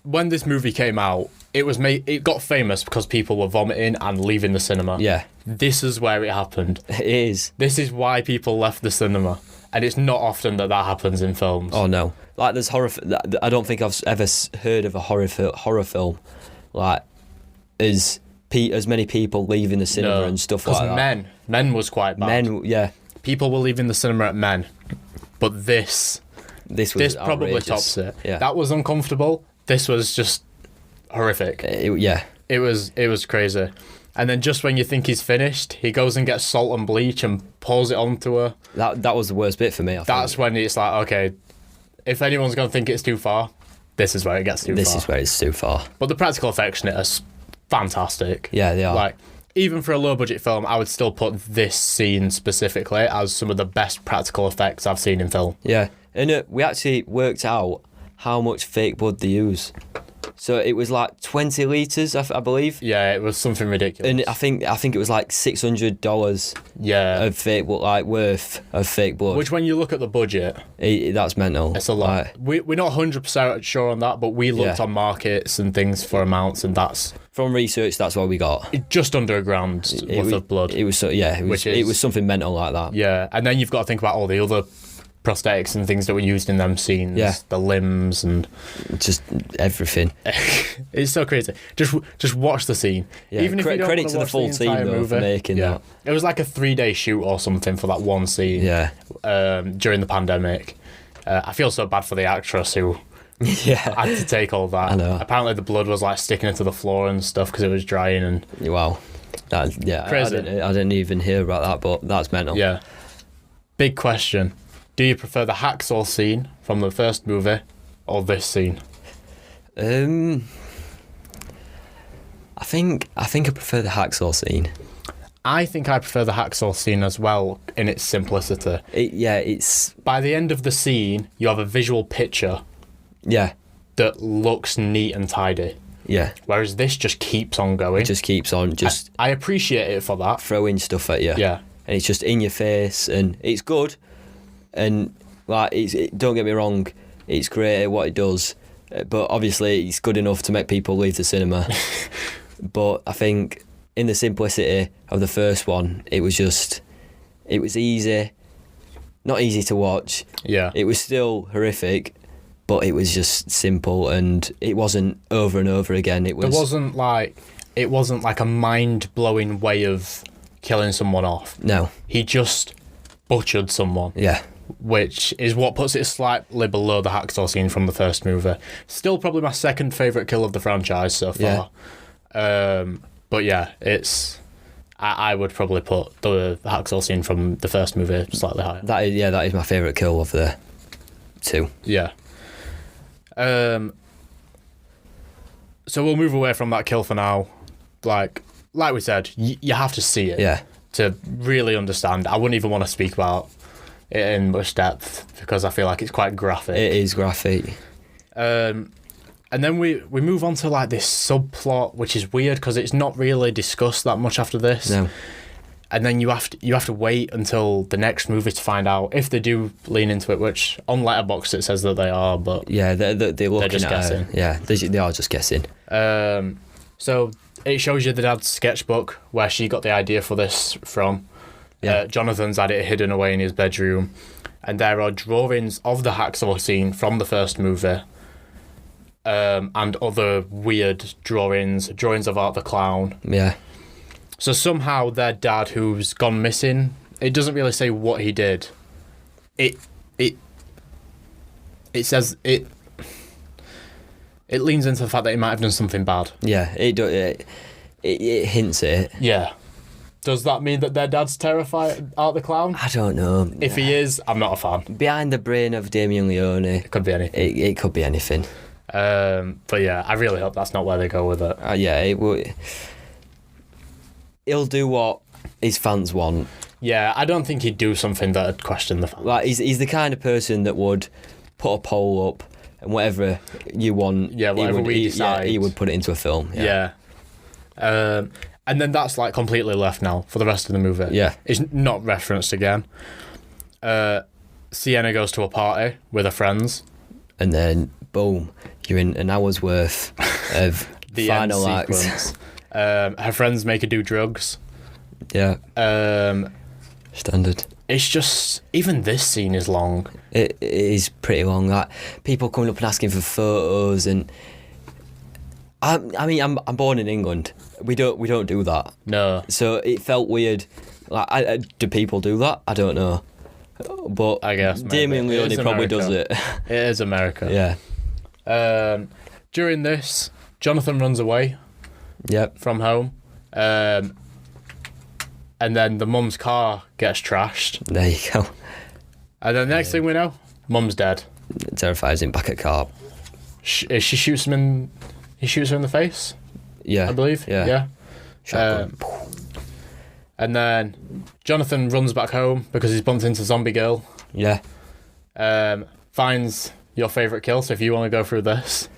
when this movie came out, it got famous because people were vomiting and leaving the cinema. Yeah. This is where it happened. It is. This is why people left the cinema. And it's not often that happens in films. Oh, no. Like, there's horror... I don't think I've ever heard of a horror film, like, as many people leaving the cinema and stuff like that. Men was quite bad. Yeah. People were leaving the cinema at Men. But this probably outrageous. tops it. Yeah. That was uncomfortable. This was just horrific. Yeah. It was crazy. And then just when you think he's finished, he goes and gets salt and bleach and pours it onto her. That was the worst bit for me, I That's think. when it's like, okay, if anyone's going to think it's too far, this is where it gets too far. This is where it's too far. But the practical effects in it are fantastic. Yeah, they are. Like, even for a low-budget film, I would still put this scene specifically as some of the best practical effects I've seen in film. Yeah. And we actually worked out how much fake blood they use. So it was like 20 litres, I believe. Yeah, it was something ridiculous. And I think it was like $600 of fake blood, like worth of fake blood. Which, when you look at the budget, that's mental. it's a lot. We're not 100% sure on that, but we looked on markets and things for amounts, and that's from research. That's what we got. just under $1,000 worth of blood. It was it was something mental like that. Yeah, and then you've got to think about all the other prosthetics and things that were used in them scenes. Yeah. The limbs and just everything. it's so crazy. Just watch the scene. Yeah. Even if you don't credit wanna to the watch full the team entire though movie. for making that. It was like a 3-day shoot or something for that one scene. Yeah. During the pandemic. I feel so bad for the actress who Yeah. had to take all that. I know. Apparently the blood was like sticking into the floor and stuff because it was drying and Wow. Crazy. I didn't even hear about that, but that's mental. yeah. Big question. Do you prefer the hacksaw scene from the first movie or this scene? I think I prefer the hacksaw scene. I think I prefer the hacksaw scene as well in its simplicity. It's By the end of the scene, you have a visual picture that looks neat and tidy. Yeah. Whereas this just keeps on going. It just keeps on I appreciate it for that. throwing stuff at you. Yeah. And it's just in your face, and it's good. And like, don't get me wrong, it's great at what it does, but obviously it's good enough to make people leave the cinema. But I think in the simplicity of the first one, it was easy, not easy to watch. Yeah. It was still horrific, but it was just simple, and it wasn't over and over again. It wasn't No. He just butchered someone. Yeah. Which is what puts it slightly below the hacksaw scene from the first movie. Still probably my second favourite kill of the franchise so far. Yeah. But yeah, I would probably put the hacksaw scene from the first movie slightly higher. That is my favourite kill of the two. Yeah. So we'll move away from that kill for now. Like we said, you have to see it to really understand. I wouldn't even want to speak about it in much depth because I feel like it's quite graphic. It is graphic. And then we move on to like this subplot, which is weird because it's not really discussed that much after this. No. And then you have to wait until the next movie to find out if they do lean into it, which on Letterboxd it says that they are, but Yeah, they're looking just at guessing. they are just guessing. So it shows you the dad's sketchbook where she got the idea for this from. Yeah. Jonathan's had it hidden away in his bedroom, and there are drawings of the hacksaw scene from the first movie, and other weird drawings of Art the Clown. Yeah. So somehow their dad, who's gone missing, it doesn't really say what he did. It says it leans into the fact that he might have done something bad. Yeah, it hints at it. Yeah. Does that mean that their dad's Terrifier, Art the Clown? I don't know. If he is, I'm not a fan. Behind the brain of Damien Leone, It could be anything. it could be anything. But yeah, I really hope that's not where they go with it. He'll do what his fans want. Yeah, I don't think he'd do something that would question the fans. Like he's the kind of person that would put a poll up and whatever you want. Yeah, whatever we decide. he would put it into a film. Yeah. And then that's like completely left now for the rest of the movie. Yeah. It's not referenced again. Sienna goes to a party with her friends. And then boom, you're in an hour's worth of The final end acts. sequence. Her friends make her do drugs. Yeah, Um, standard. it's just, even this scene is long. It is pretty long. Like people coming up and asking for photos, and I mean, I'm born in England. We don't do that. No, So it felt weird. Like, do people do that? I don't know. But I guess maybe. Damien It Leone is probably does America. it. It is America. Yeah. During this, Jonathan runs away Yep. from home. And then the mum's car gets trashed. There you go. And then the next thing we know, mum's dead. Terrifies him back at car. She shoots him in... He shoots her in the face, Yeah. I believe. Yeah. Shotgun. And then Jonathan runs back home because he's bumped into Zombie Girl. Yeah. Finds your favourite kill, so if you want to go through this.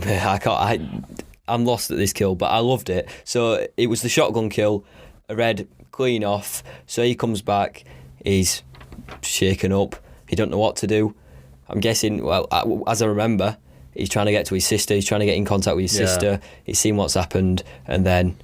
I can't. I'm lost at this kill, but I loved it. So it was the shotgun kill, a red clean off. So he comes back, he's shaken up. He don't know what to do. I'm guessing. Well, as I remember, he's trying to get to his sister. He's trying to get in contact with his sister. He's seen what's happened, and then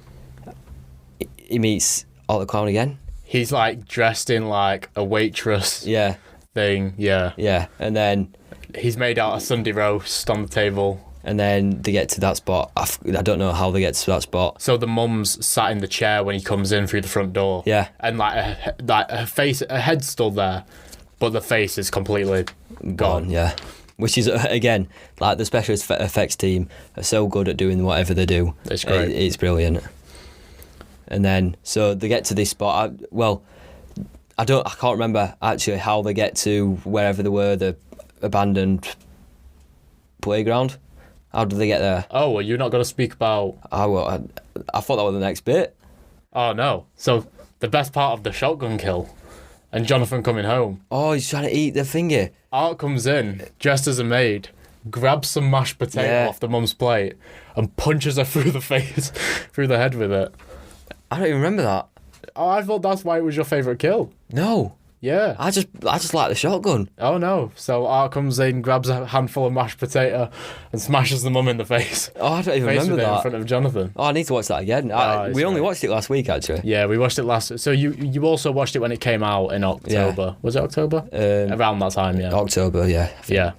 he meets Art the Clown again. He's like dressed in like a waitress Yeah, thing. Yeah. yeah, and then He's made out a Sunday roast on the table. they get to that spot. I don't know how they get to that spot. So the mum's sat in the chair when he comes in through the front door. Yeah. And like her face, her head's still there, but the face is completely gone. Yeah, which is again like the special effects team are so good at doing whatever they do. It's great. It's brilliant. And then so they get to this spot. I can't remember actually how they get to wherever they were, the abandoned playground. How did they get there? Oh, well, you're not going to speak about... I thought that was the next bit. Oh, no. So the best part of the shotgun kill and Jonathan coming home. Oh, he's trying to eat the finger. Art comes in, dressed as a maid, grabs some mashed potato Yeah. off the mum's plate and punches her through the face, through the head with it. I don't even remember that. Oh, I thought that's why it was your favourite kill. No, Yeah. I just like the shotgun. Oh, no. So Art comes in, grabs a handful of mashed potato and smashes the mum in the face. Oh, I don't even Face remember with it in that. front of Jonathan. Oh, I need to watch that again. it's We only great. watched it last week, actually. Yeah, we watched it last... So you also watched it when it came out in October. Was it October? Around that time, yeah. October, yeah. Yeah.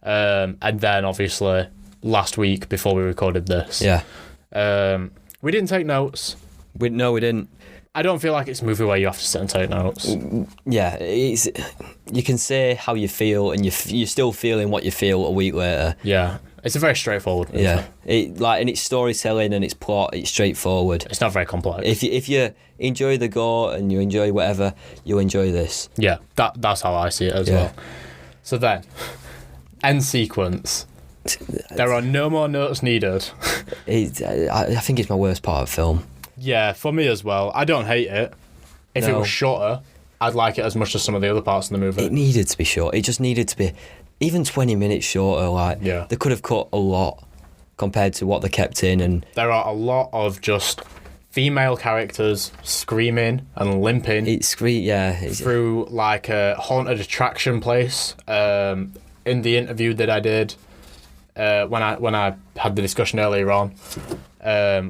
And then, obviously, last week before we recorded this. Yeah. We didn't take notes. We didn't. I don't feel like it's a movie where you have to sit and take notes. Yeah, you can say how you feel, and you're still feeling what you feel a week later. Yeah. It's a very straightforward movie. Yeah, in its storytelling and its plot, it's straightforward. It's not very complex. If you enjoy the gore and you enjoy whatever, you'll enjoy this. Yeah, that's how I see it as well. So then, end sequence. There are no more notes needed. I think it's my worst part of film. Yeah, for me as well. I don't hate it. If it No. was shorter, I'd like it as much as some of the other parts in the movie. It needed to be short. It just needed to be even 20 minutes shorter. Like, Yeah. they could have cut a lot compared to what they kept in. And There are a lot of just female characters screaming and limping it's through like a haunted attraction place. In the interview that I did when I had the discussion earlier on,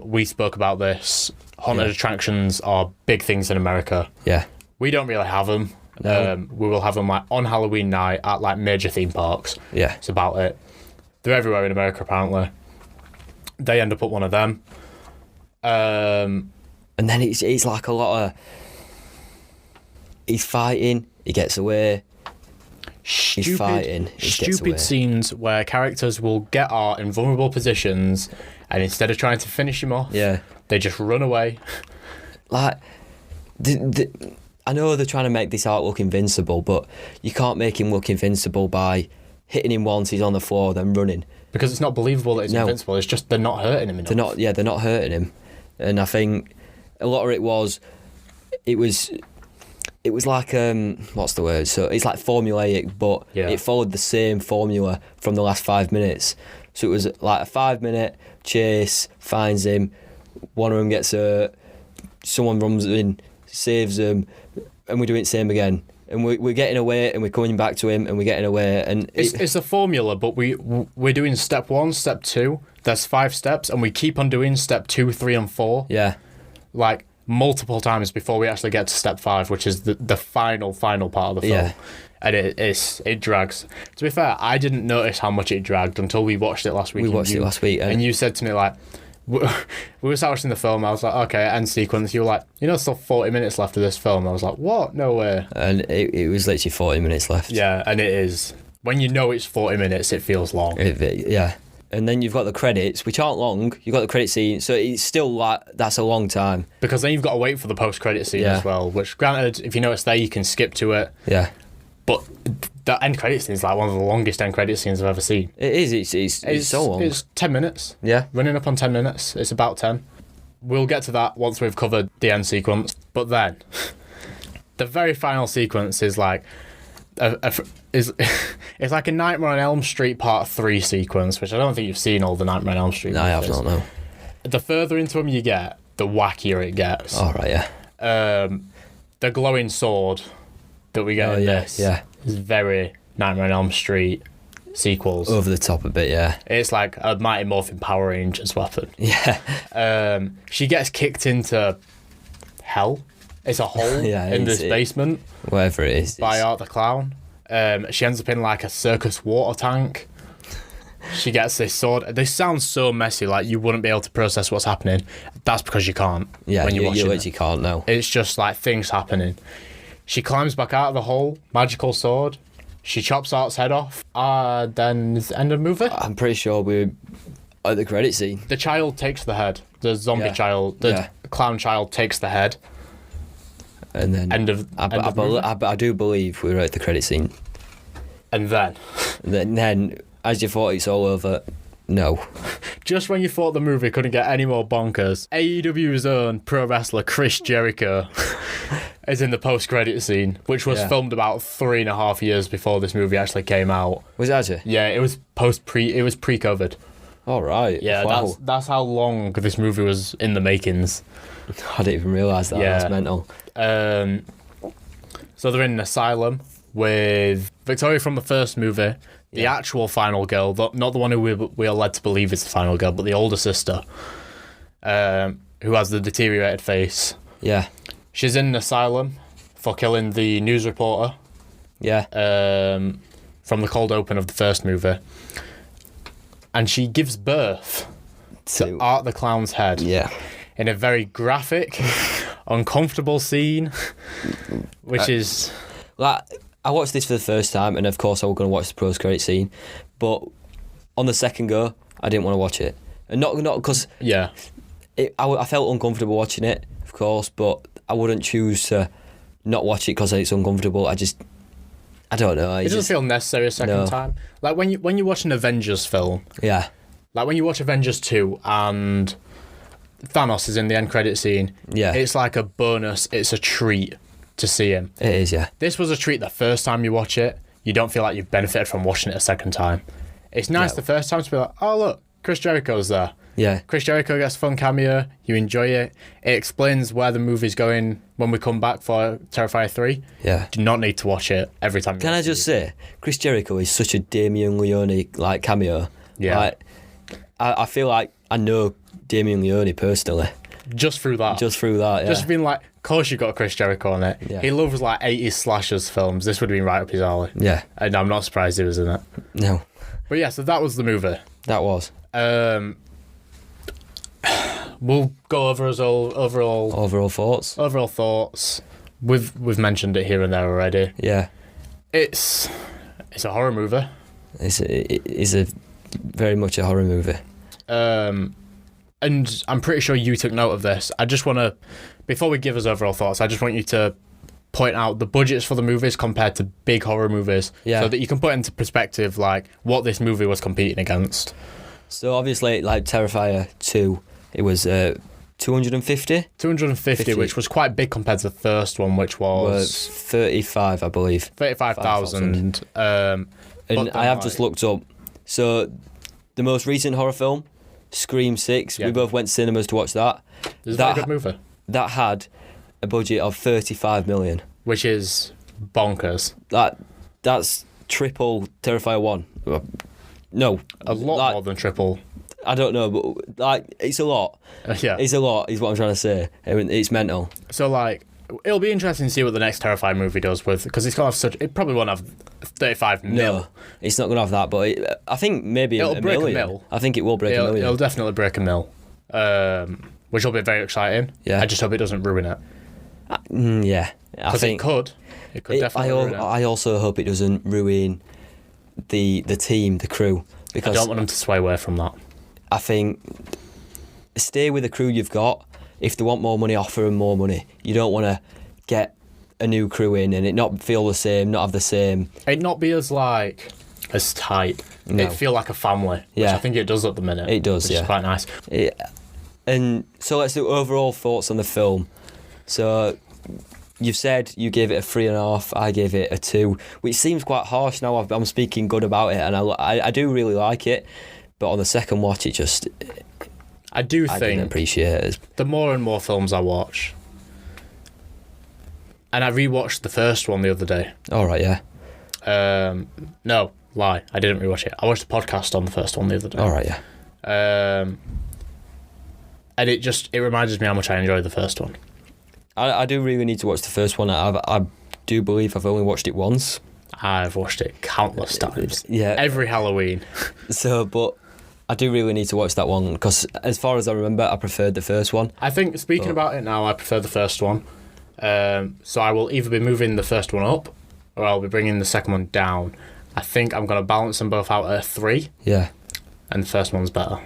we spoke about this. Haunted attractions are big things in America. yeah. We don't really have them. No. We will have them like on Halloween night at like major theme parks. Yeah. That's about it. They're everywhere in America apparently. They end up at one of them. And then it's like a lot of he's fighting, he gets away. He's fighting, he gets away. Stupid scenes where characters will get Art in vulnerable positions, and instead of trying to finish him off, Yeah. they just run away. Like I know they're trying to make this Art look invincible, but you can't make him look invincible by hitting him once he's on the floor, then running. Because it's not believable that he's No. invincible. It's just they're not hurting him enough. They're not hurting him. And I think a lot of it was like what's the word? So it's like formulaic, but it followed the same formula from the last 5 minutes. So it was like a 5-minute chase, finds him, one of them gets hurt, someone runs in, saves him, and we do it same again. and we're getting away, and we're coming back to him, and we're getting away, and It's a formula, but we're doing step 1, step 2. There's 5 steps, and we keep on doing step 2, 3, and 4. yeah, Like multiple times before we actually get to step 5, which is the final part of the film. Yeah. And it drags. To be fair, I didn't notice how much it dragged until we watched it last week. we watched it last week, and you said to me like, we were watching the film. I was like, okay, end sequence. You were like, there's still 40 minutes left of this film. I was like, what? No way. and it was literally 40 minutes left. Yeah, and it is. When you know it's 40 minutes, it feels long. Yeah. And then you've got the credits, which aren't long. You've got the credit scene, so it's still like, that's a long time. Because then you've got to wait for the post-credit scene Yeah. as well, which granted, if you know it's there, you can skip to it. Yeah. But the end credit scene is like one of the longest end credit scenes I've ever seen. It is. It's so long. It's 10 minutes. Yeah. Running up on 10 minutes. It's about 10. We'll get to that once we've covered the end sequence. But then, the very final sequence is like... it's like a Nightmare on Elm Street Part 3 sequence, which I don't think you've seen all the Nightmare on Elm Street No, I have movies. not, no. The further into them you get, the wackier it gets. All right, yeah. The glowing sword that we get in this is very Nightmare on Elm Street sequels. Over the top a bit, yeah. It's like a Mighty Morphin Power Rangers weapon. Yeah. She gets kicked into hell. It's a hole Yeah, in this it- basement Whatever it is. by it's- Art the Clown. She ends up in like a circus water tank. She gets this sword. This sounds so messy, like you wouldn't be able to process what's happening. That's because you can't. Yeah, when you're you watching it. literally can't know. It's just like things happening. She climbs back out of the hole, magical sword. She chops Art's head off. Then it's the end of the movie. I'm pretty sure we're at the credit scene. The child takes the head. The zombie Yeah. child, the Yeah. clown child takes the head. And then End of the movie. I do believe we're at the credit scene. And then, And then, as you thought it's all over, no. just when you thought the movie couldn't get any more bonkers, AEW's own pro wrestler Chris Jericho is in the post-credit scene, which was Yeah. filmed about 3.5 years before this movie actually came out. Was it actually? Yeah, it was pre-COVID. All right. Yeah, Wow. that's how long this movie was in the makings. I didn't even realise that. Yeah. That's mental. So they're in an asylum with Victoria from the first movie, the actual final girl, not the one who we are led to believe is the final girl, but the older sister, who has the deteriorated face. Yeah. She's in an asylum for killing the news reporter Yeah. from the cold open of the first movie. And she gives birth to Art the Clown's head. Yeah. In a very graphic, uncomfortable scene, which is... Like, I watched this for the first time, and of course I was going to watch the post-credit scene, but on the second go, I didn't want to watch it. And not because Yeah. I felt uncomfortable watching it, of course, but I wouldn't choose to not watch it because it's uncomfortable. I don't know. It doesn't feel necessary a second No. time. Like when you watch an Avengers film, Yeah. like when you watch Avengers 2 and Thanos is in the end credit scene, Yeah. it's like a bonus, it's a treat to see him. It is, yeah. This was a treat the first time you watch it. You don't feel like you've benefited from watching it a second time. It's nice Yeah. the first time to be like, oh look, Chris Jericho's there. Yeah. Chris Jericho gets a fun cameo, you enjoy it. It explains where the movie's going when we come back for Terrifier 3. Yeah. Do not need to watch it every time. Can I just say, Chris Jericho is such a Damien Leone like cameo. Yeah. Like, I feel like I know Damien Leone personally. Just through that. Just through that, yeah. Just being like, of course you got Chris Jericho on it. Yeah. He loves like 80s slashers films. This would have been right up his alley. Yeah. And I'm not surprised he was in it. No. But yeah, so that was the movie. That was. We'll go over his overall Overall thoughts. We've mentioned it here and there already. Yeah. It's a horror movie. It's a very much a horror movie. And I'm pretty sure you took note of this. I just want to, before we give us overall thoughts, I just want you to point out the budgets for the movies compared to big horror movies, Yeah. so that you can put into perspective like what this movie was competing against. So obviously, like Terrifier 2, it was 250. 250, which was quite big compared to the first one, which Was was 35, I believe. 35,000. And I have just looked up. So the most recent horror film, Scream 6, Yeah. we both went to cinemas to watch that. It's a that very good movie, That had a budget of 35 million. which is bonkers. That's triple Terrifier 1. No. A lot more than triple. I don't know, but like it's a lot. Yeah. It's a lot, is what I'm trying to say. I mean, it's mental. So, like, it'll be interesting to see what the next Terrifier movie does with, because it's going to have it probably won't have 35 mil. No, it's not going to have that, but I think maybe It'll a break million. a mil. I think it will break a million. It'll definitely break a mil, which will be very exciting. Yeah. I just hope it doesn't ruin it. Yeah. I Because think it could. It could definitely ruin it. I also hope it doesn't ruin the team, the crew. I Because don't want them to sway away from that. I think stay with the crew you've got. If they want more money, offer them more money. You don't want to get a new crew in and it not feel the same, not have the same. It not be as tight. No. It feel like a family, which Yeah. I think it does at the minute. It does, which yeah. is quite nice. And so let's do overall thoughts on the film. So you've said you gave it a 3.5. I gave it a 2, which seems quite harsh now. I'm speaking good about it, and I do really like it. But on the second watch, it just I I didn't think appreciate it. the more and more films I watch, and I rewatched the first one the other day. All right, yeah. No, lie. I didn't rewatch it. I watched a podcast on the first one the other day. All right, yeah. And it reminds me how much I enjoyed the first one. I do really need to watch the first one. I do believe I've only watched it once. I've watched it countless times. Yeah. Every Halloween. So, but I do really need to watch that one because, as far as I remember, I preferred the first one. I think, speaking about it now, I prefer the first one. So I will either be moving the first one up or I'll be bringing the second one down. I think I'm going to balance them both out at a 3, Yeah, and the first one's better.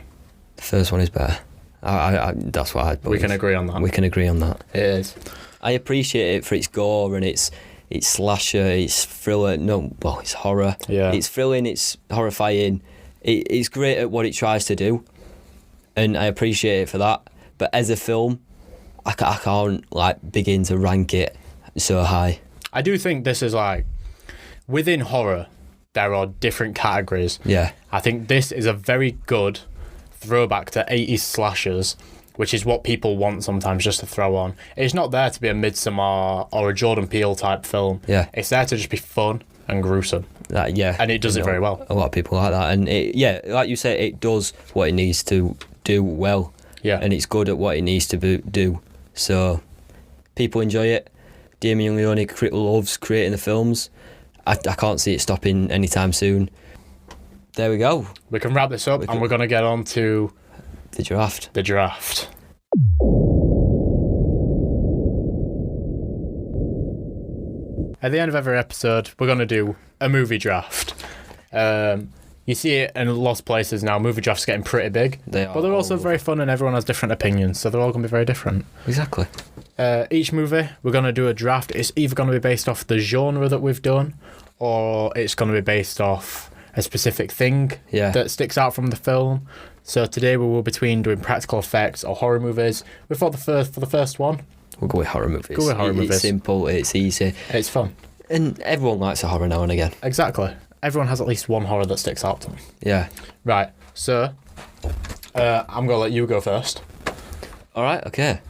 the first one is better. I that's what I believe. We can agree on that. We can agree on that. It is. I appreciate it for its gore and its slasher, its thriller. No, well, it's horror. Yeah. It's thrilling. It's horrifying. It's great at what it tries to do, and I appreciate it for that. But as a film, I can't like begin to rank it so high. I do think this is within horror, there are different categories. Yeah. I think this is a very good throwback to 80s slashers, which is what people want sometimes just to throw on. It's not there to be a Midsommar or a Jordan Peele type film. Yeah. It's there to just be fun and gruesome. Yeah. And it does it very well. A lot of people like that. And like you say, it does what it needs to do well. Yeah. And it's good at what it needs to do. So people enjoy it. Damien Leone loves creating the films. I can't see it stopping anytime soon. There we go. We can wrap this up and we're going to get on to The draft. the draft. At the end of every episode, we're going to do a movie draft. You see it in lots of places now. Movie drafts are getting pretty big. They are But they're also all very fun and everyone has different opinions, so they're all going to be very different. Exactly. Each movie, we're going to do a draft. It's either going to be based off the genre that we've done, or it's going to be based off a specific thing that sticks out from the film. So today we were between doing practical effects or horror movies. We thought for the first one, We'll go with horror movies. Go with horror movies. It's simple, it's easy. it's fun. And everyone likes a horror now and again. Exactly. Everyone has at least one horror that sticks out to them. Yeah. Right, so I'm going to let you go first. All right, okay.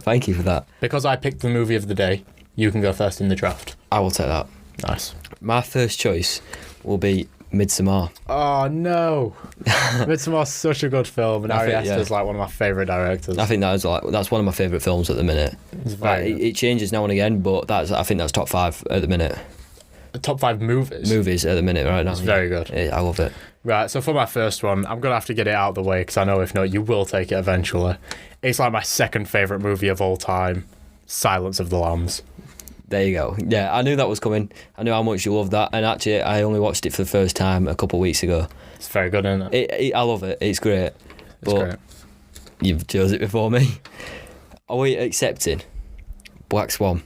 Thank you for that. Because I picked the movie of the day, you can go first in the draft. I will take that. Nice. My first choice will be Midsommar. Oh, no. Midsommar's such a good film, and I Ari think, Aster's one of my favourite directors. I think that's one of my favourite films at the minute. It's very good. It changes now and again, but I think that's top 5 at the minute. The top 5 movies. Movies at the minute right now. It's very good. I love it. Right, so for my first one, I'm going to have to get it out of the way because I know if not, you will take it eventually. It's like my second favourite movie of all time, Silence of the Lambs. There you go. Yeah, I knew that was coming. I knew how much you loved that. And actually, I only watched it for the first time a couple of weeks ago. It's very good, isn't it? I love it. It's great. It's great. You've chose it before me. Are we accepting Black Swan?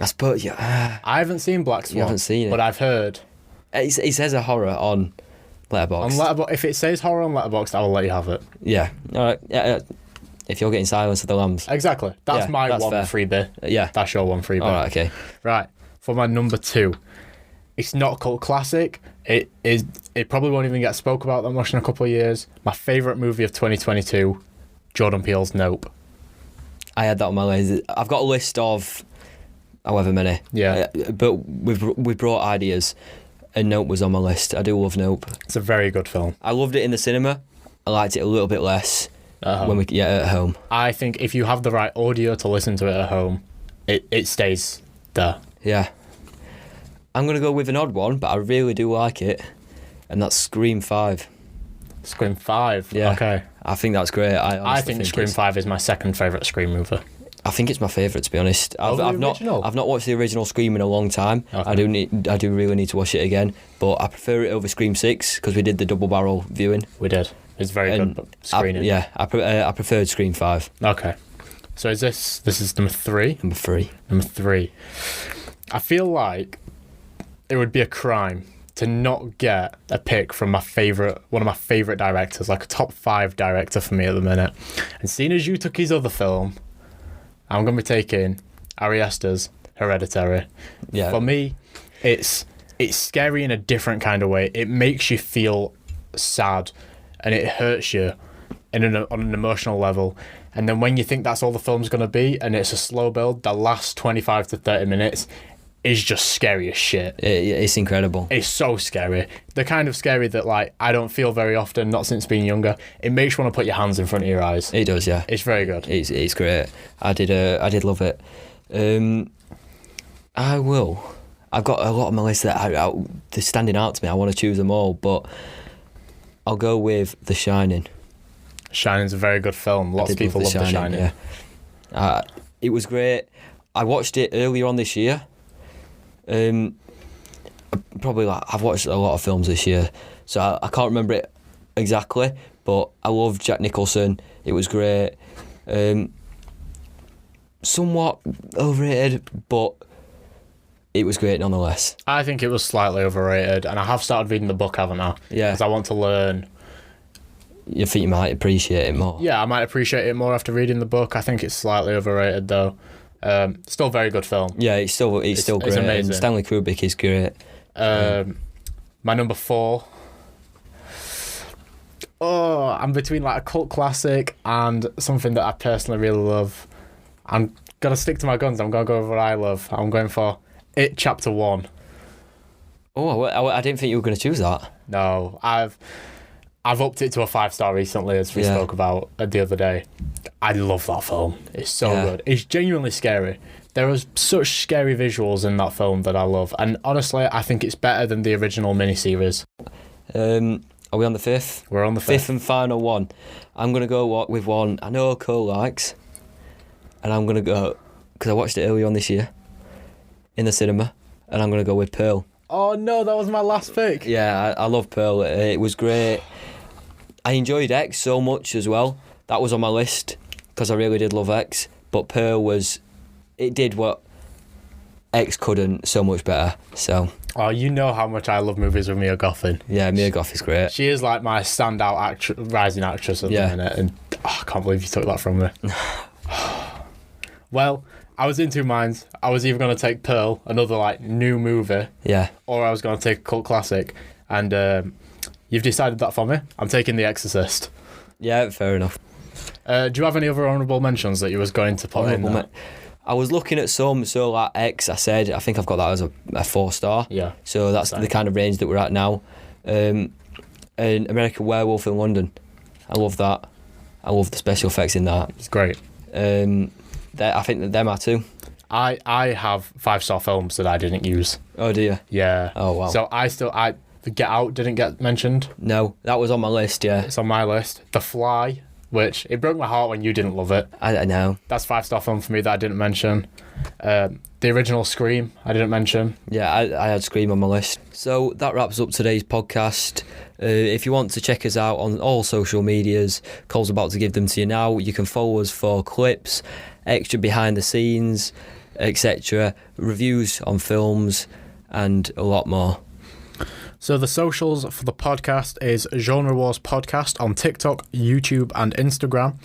I suppose, yeah. I haven't seen Black Swan. You haven't seen it. But I've heard. It says a horror on Letterboxd. If it says horror on Letterboxd, I will let you have it. Yeah. All right. Yeah. If you're getting Silence of the Lambs. Exactly. That's Yeah, my that's one fair. freebie. Yeah. That's your one freebie. All right. Okay. Right. For my number 2, it's not a cult classic. It probably won't even get spoke about that much in a couple of years. My favourite movie of 2022, Jordan Peele's Nope. I had that on my list. I've got a list of however many. Yeah. But we brought ideas, and Nope was on my list. I do love Nope. It's a very good film. I loved it in the cinema. I liked it a little bit less when at home. I think if you have the right audio to listen to it at home, it stays there. Yeah. I'm going to go with an odd one, but I really do like it, and that's Scream 5. Scream 5? Yeah. Okay. I think that's great. I think Scream 5 is my second favourite Scream movie. I think it's my favourite, to be honest. I've not watched the original Scream in a long time. Okay. I do really need to watch it again, but I prefer it over Scream 6 because we did the double barrel viewing. We did. It's very good screening. I preferred Scream 5. Okay. So is this is number 3? Number 3. Number 3. I feel like it would be a crime to not get a pick from one of my favourite directors, like a top 5 director for me at the minute. And seeing as you took his other film, I'm going to be taking Ari Aster's Hereditary. Yeah. For me, it's scary in a different kind of way. It makes you feel sad and it hurts you on an emotional level. And then when you think that's all the film's going to be and it's a slow build, the last 25 to 30 minutes is just scary as shit. It's incredible. It's so scary. The kind of scary that like I don't feel very often, not since being younger. It makes you want to put your hands in front of your eyes. It does, yeah. It's very good. It's great. I did love it. I will. I've got a lot on my list that they're standing out to me. I want to choose them all, but I'll go with The Shining. Shining's a very good film. Lots of people love The Shining. Yeah. It was great. I watched it earlier on this year. I've watched a lot of films this year, so I can't remember it exactly, but I love Jack Nicholson. It was great. Somewhat overrated, but it was great nonetheless. I think it was slightly overrated, and I have started reading the book, haven't I? Yeah. Because I want to learn. You think you might appreciate it more? Yeah, I might appreciate it more after reading the book. I think it's slightly overrated, though. Still a very good film. Yeah, it's still great. It's amazing. And Stanley Kubrick is great. My number 4. Oh, I'm between like a cult classic and something that I personally really love. I'm gonna stick to my guns. I'm gonna go with what I love. I'm going for It Chapter 1. Oh, I didn't think you were going to choose that. No, I've upped it to a 5-star recently, as we spoke about the other day. I love that film. It's so good. It's genuinely scary. There are such scary visuals in that film that I love. And honestly, I think it's better than the original miniseries. Are we on the 5th? We're on the 5th. 5th and final one. I'm going to go with one I know Cole likes. And I'm going to go, because I watched it earlier on this year in the cinema. And I'm going to go with Pearl. Oh no, that was my last pick. Yeah, I love Pearl. It was great. I enjoyed X so much as well. That was on my list because I really did love X. But Pearl it did what X couldn't so much better. So. Oh, you know how much I love movies with Mia Goth. Yeah, Mia Goth is great. She is like my standout rising actress at the minute, and I can't believe you took that from me. Well, I was in two minds. I was either going to take Pearl, another like new movie, or I was going to take a cult classic, and you've decided that for me. I'm taking The Exorcist. Yeah, fair enough. Do you have any other honourable mentions that you was going to put in there? I was looking at some, so like X, I think I've got that as a 4-star. Yeah. So that's the kind of range that we're at now. And American Werewolf in London. I love that. I love the special effects in that. It's great. I think that them are too. I have 5-star films that I didn't use. Oh, do you? Yeah. Oh, wow. So Get Out didn't get mentioned. No, that was on my list, yeah. It's on my list. The Fly, which it broke my heart when you didn't love it. I know. That's 5-star film for me that I didn't mention. The original Scream, I didn't mention. Yeah, I had Scream on my list. So that wraps up today's podcast. If you want to check us out on all social medias, Cole's about to give them to you now. You can follow us for clips, extra behind the scenes, etc., reviews on films, and a lot more. So the socials for the podcast is Genre Wars Podcast on TikTok, YouTube, and Instagram.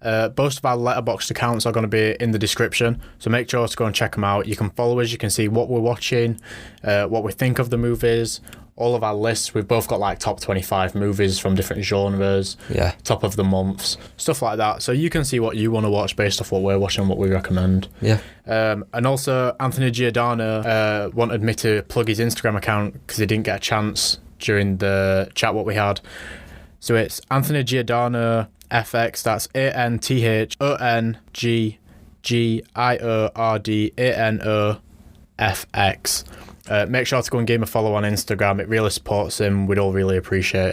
Most of our Letterboxd accounts are going to be in the description, so make sure to go and check them out. You can follow us, you can see what we're watching, what we think of the movies, all of our lists. We've both got like top 25 movies from different genres, Yeah. top of the months, stuff like that. So you can see what you want to watch based off what we're watching, what we recommend. Yeah. And also, Anthony Giordano wanted me to plug his Instagram account because he didn't get a chance during the chat what we had. So it's Anthony Giordano FX. That's AnthonyGiordanoFX. Make sure to go and give him a follow on Instagram. It really supports him. We'd all really appreciate it.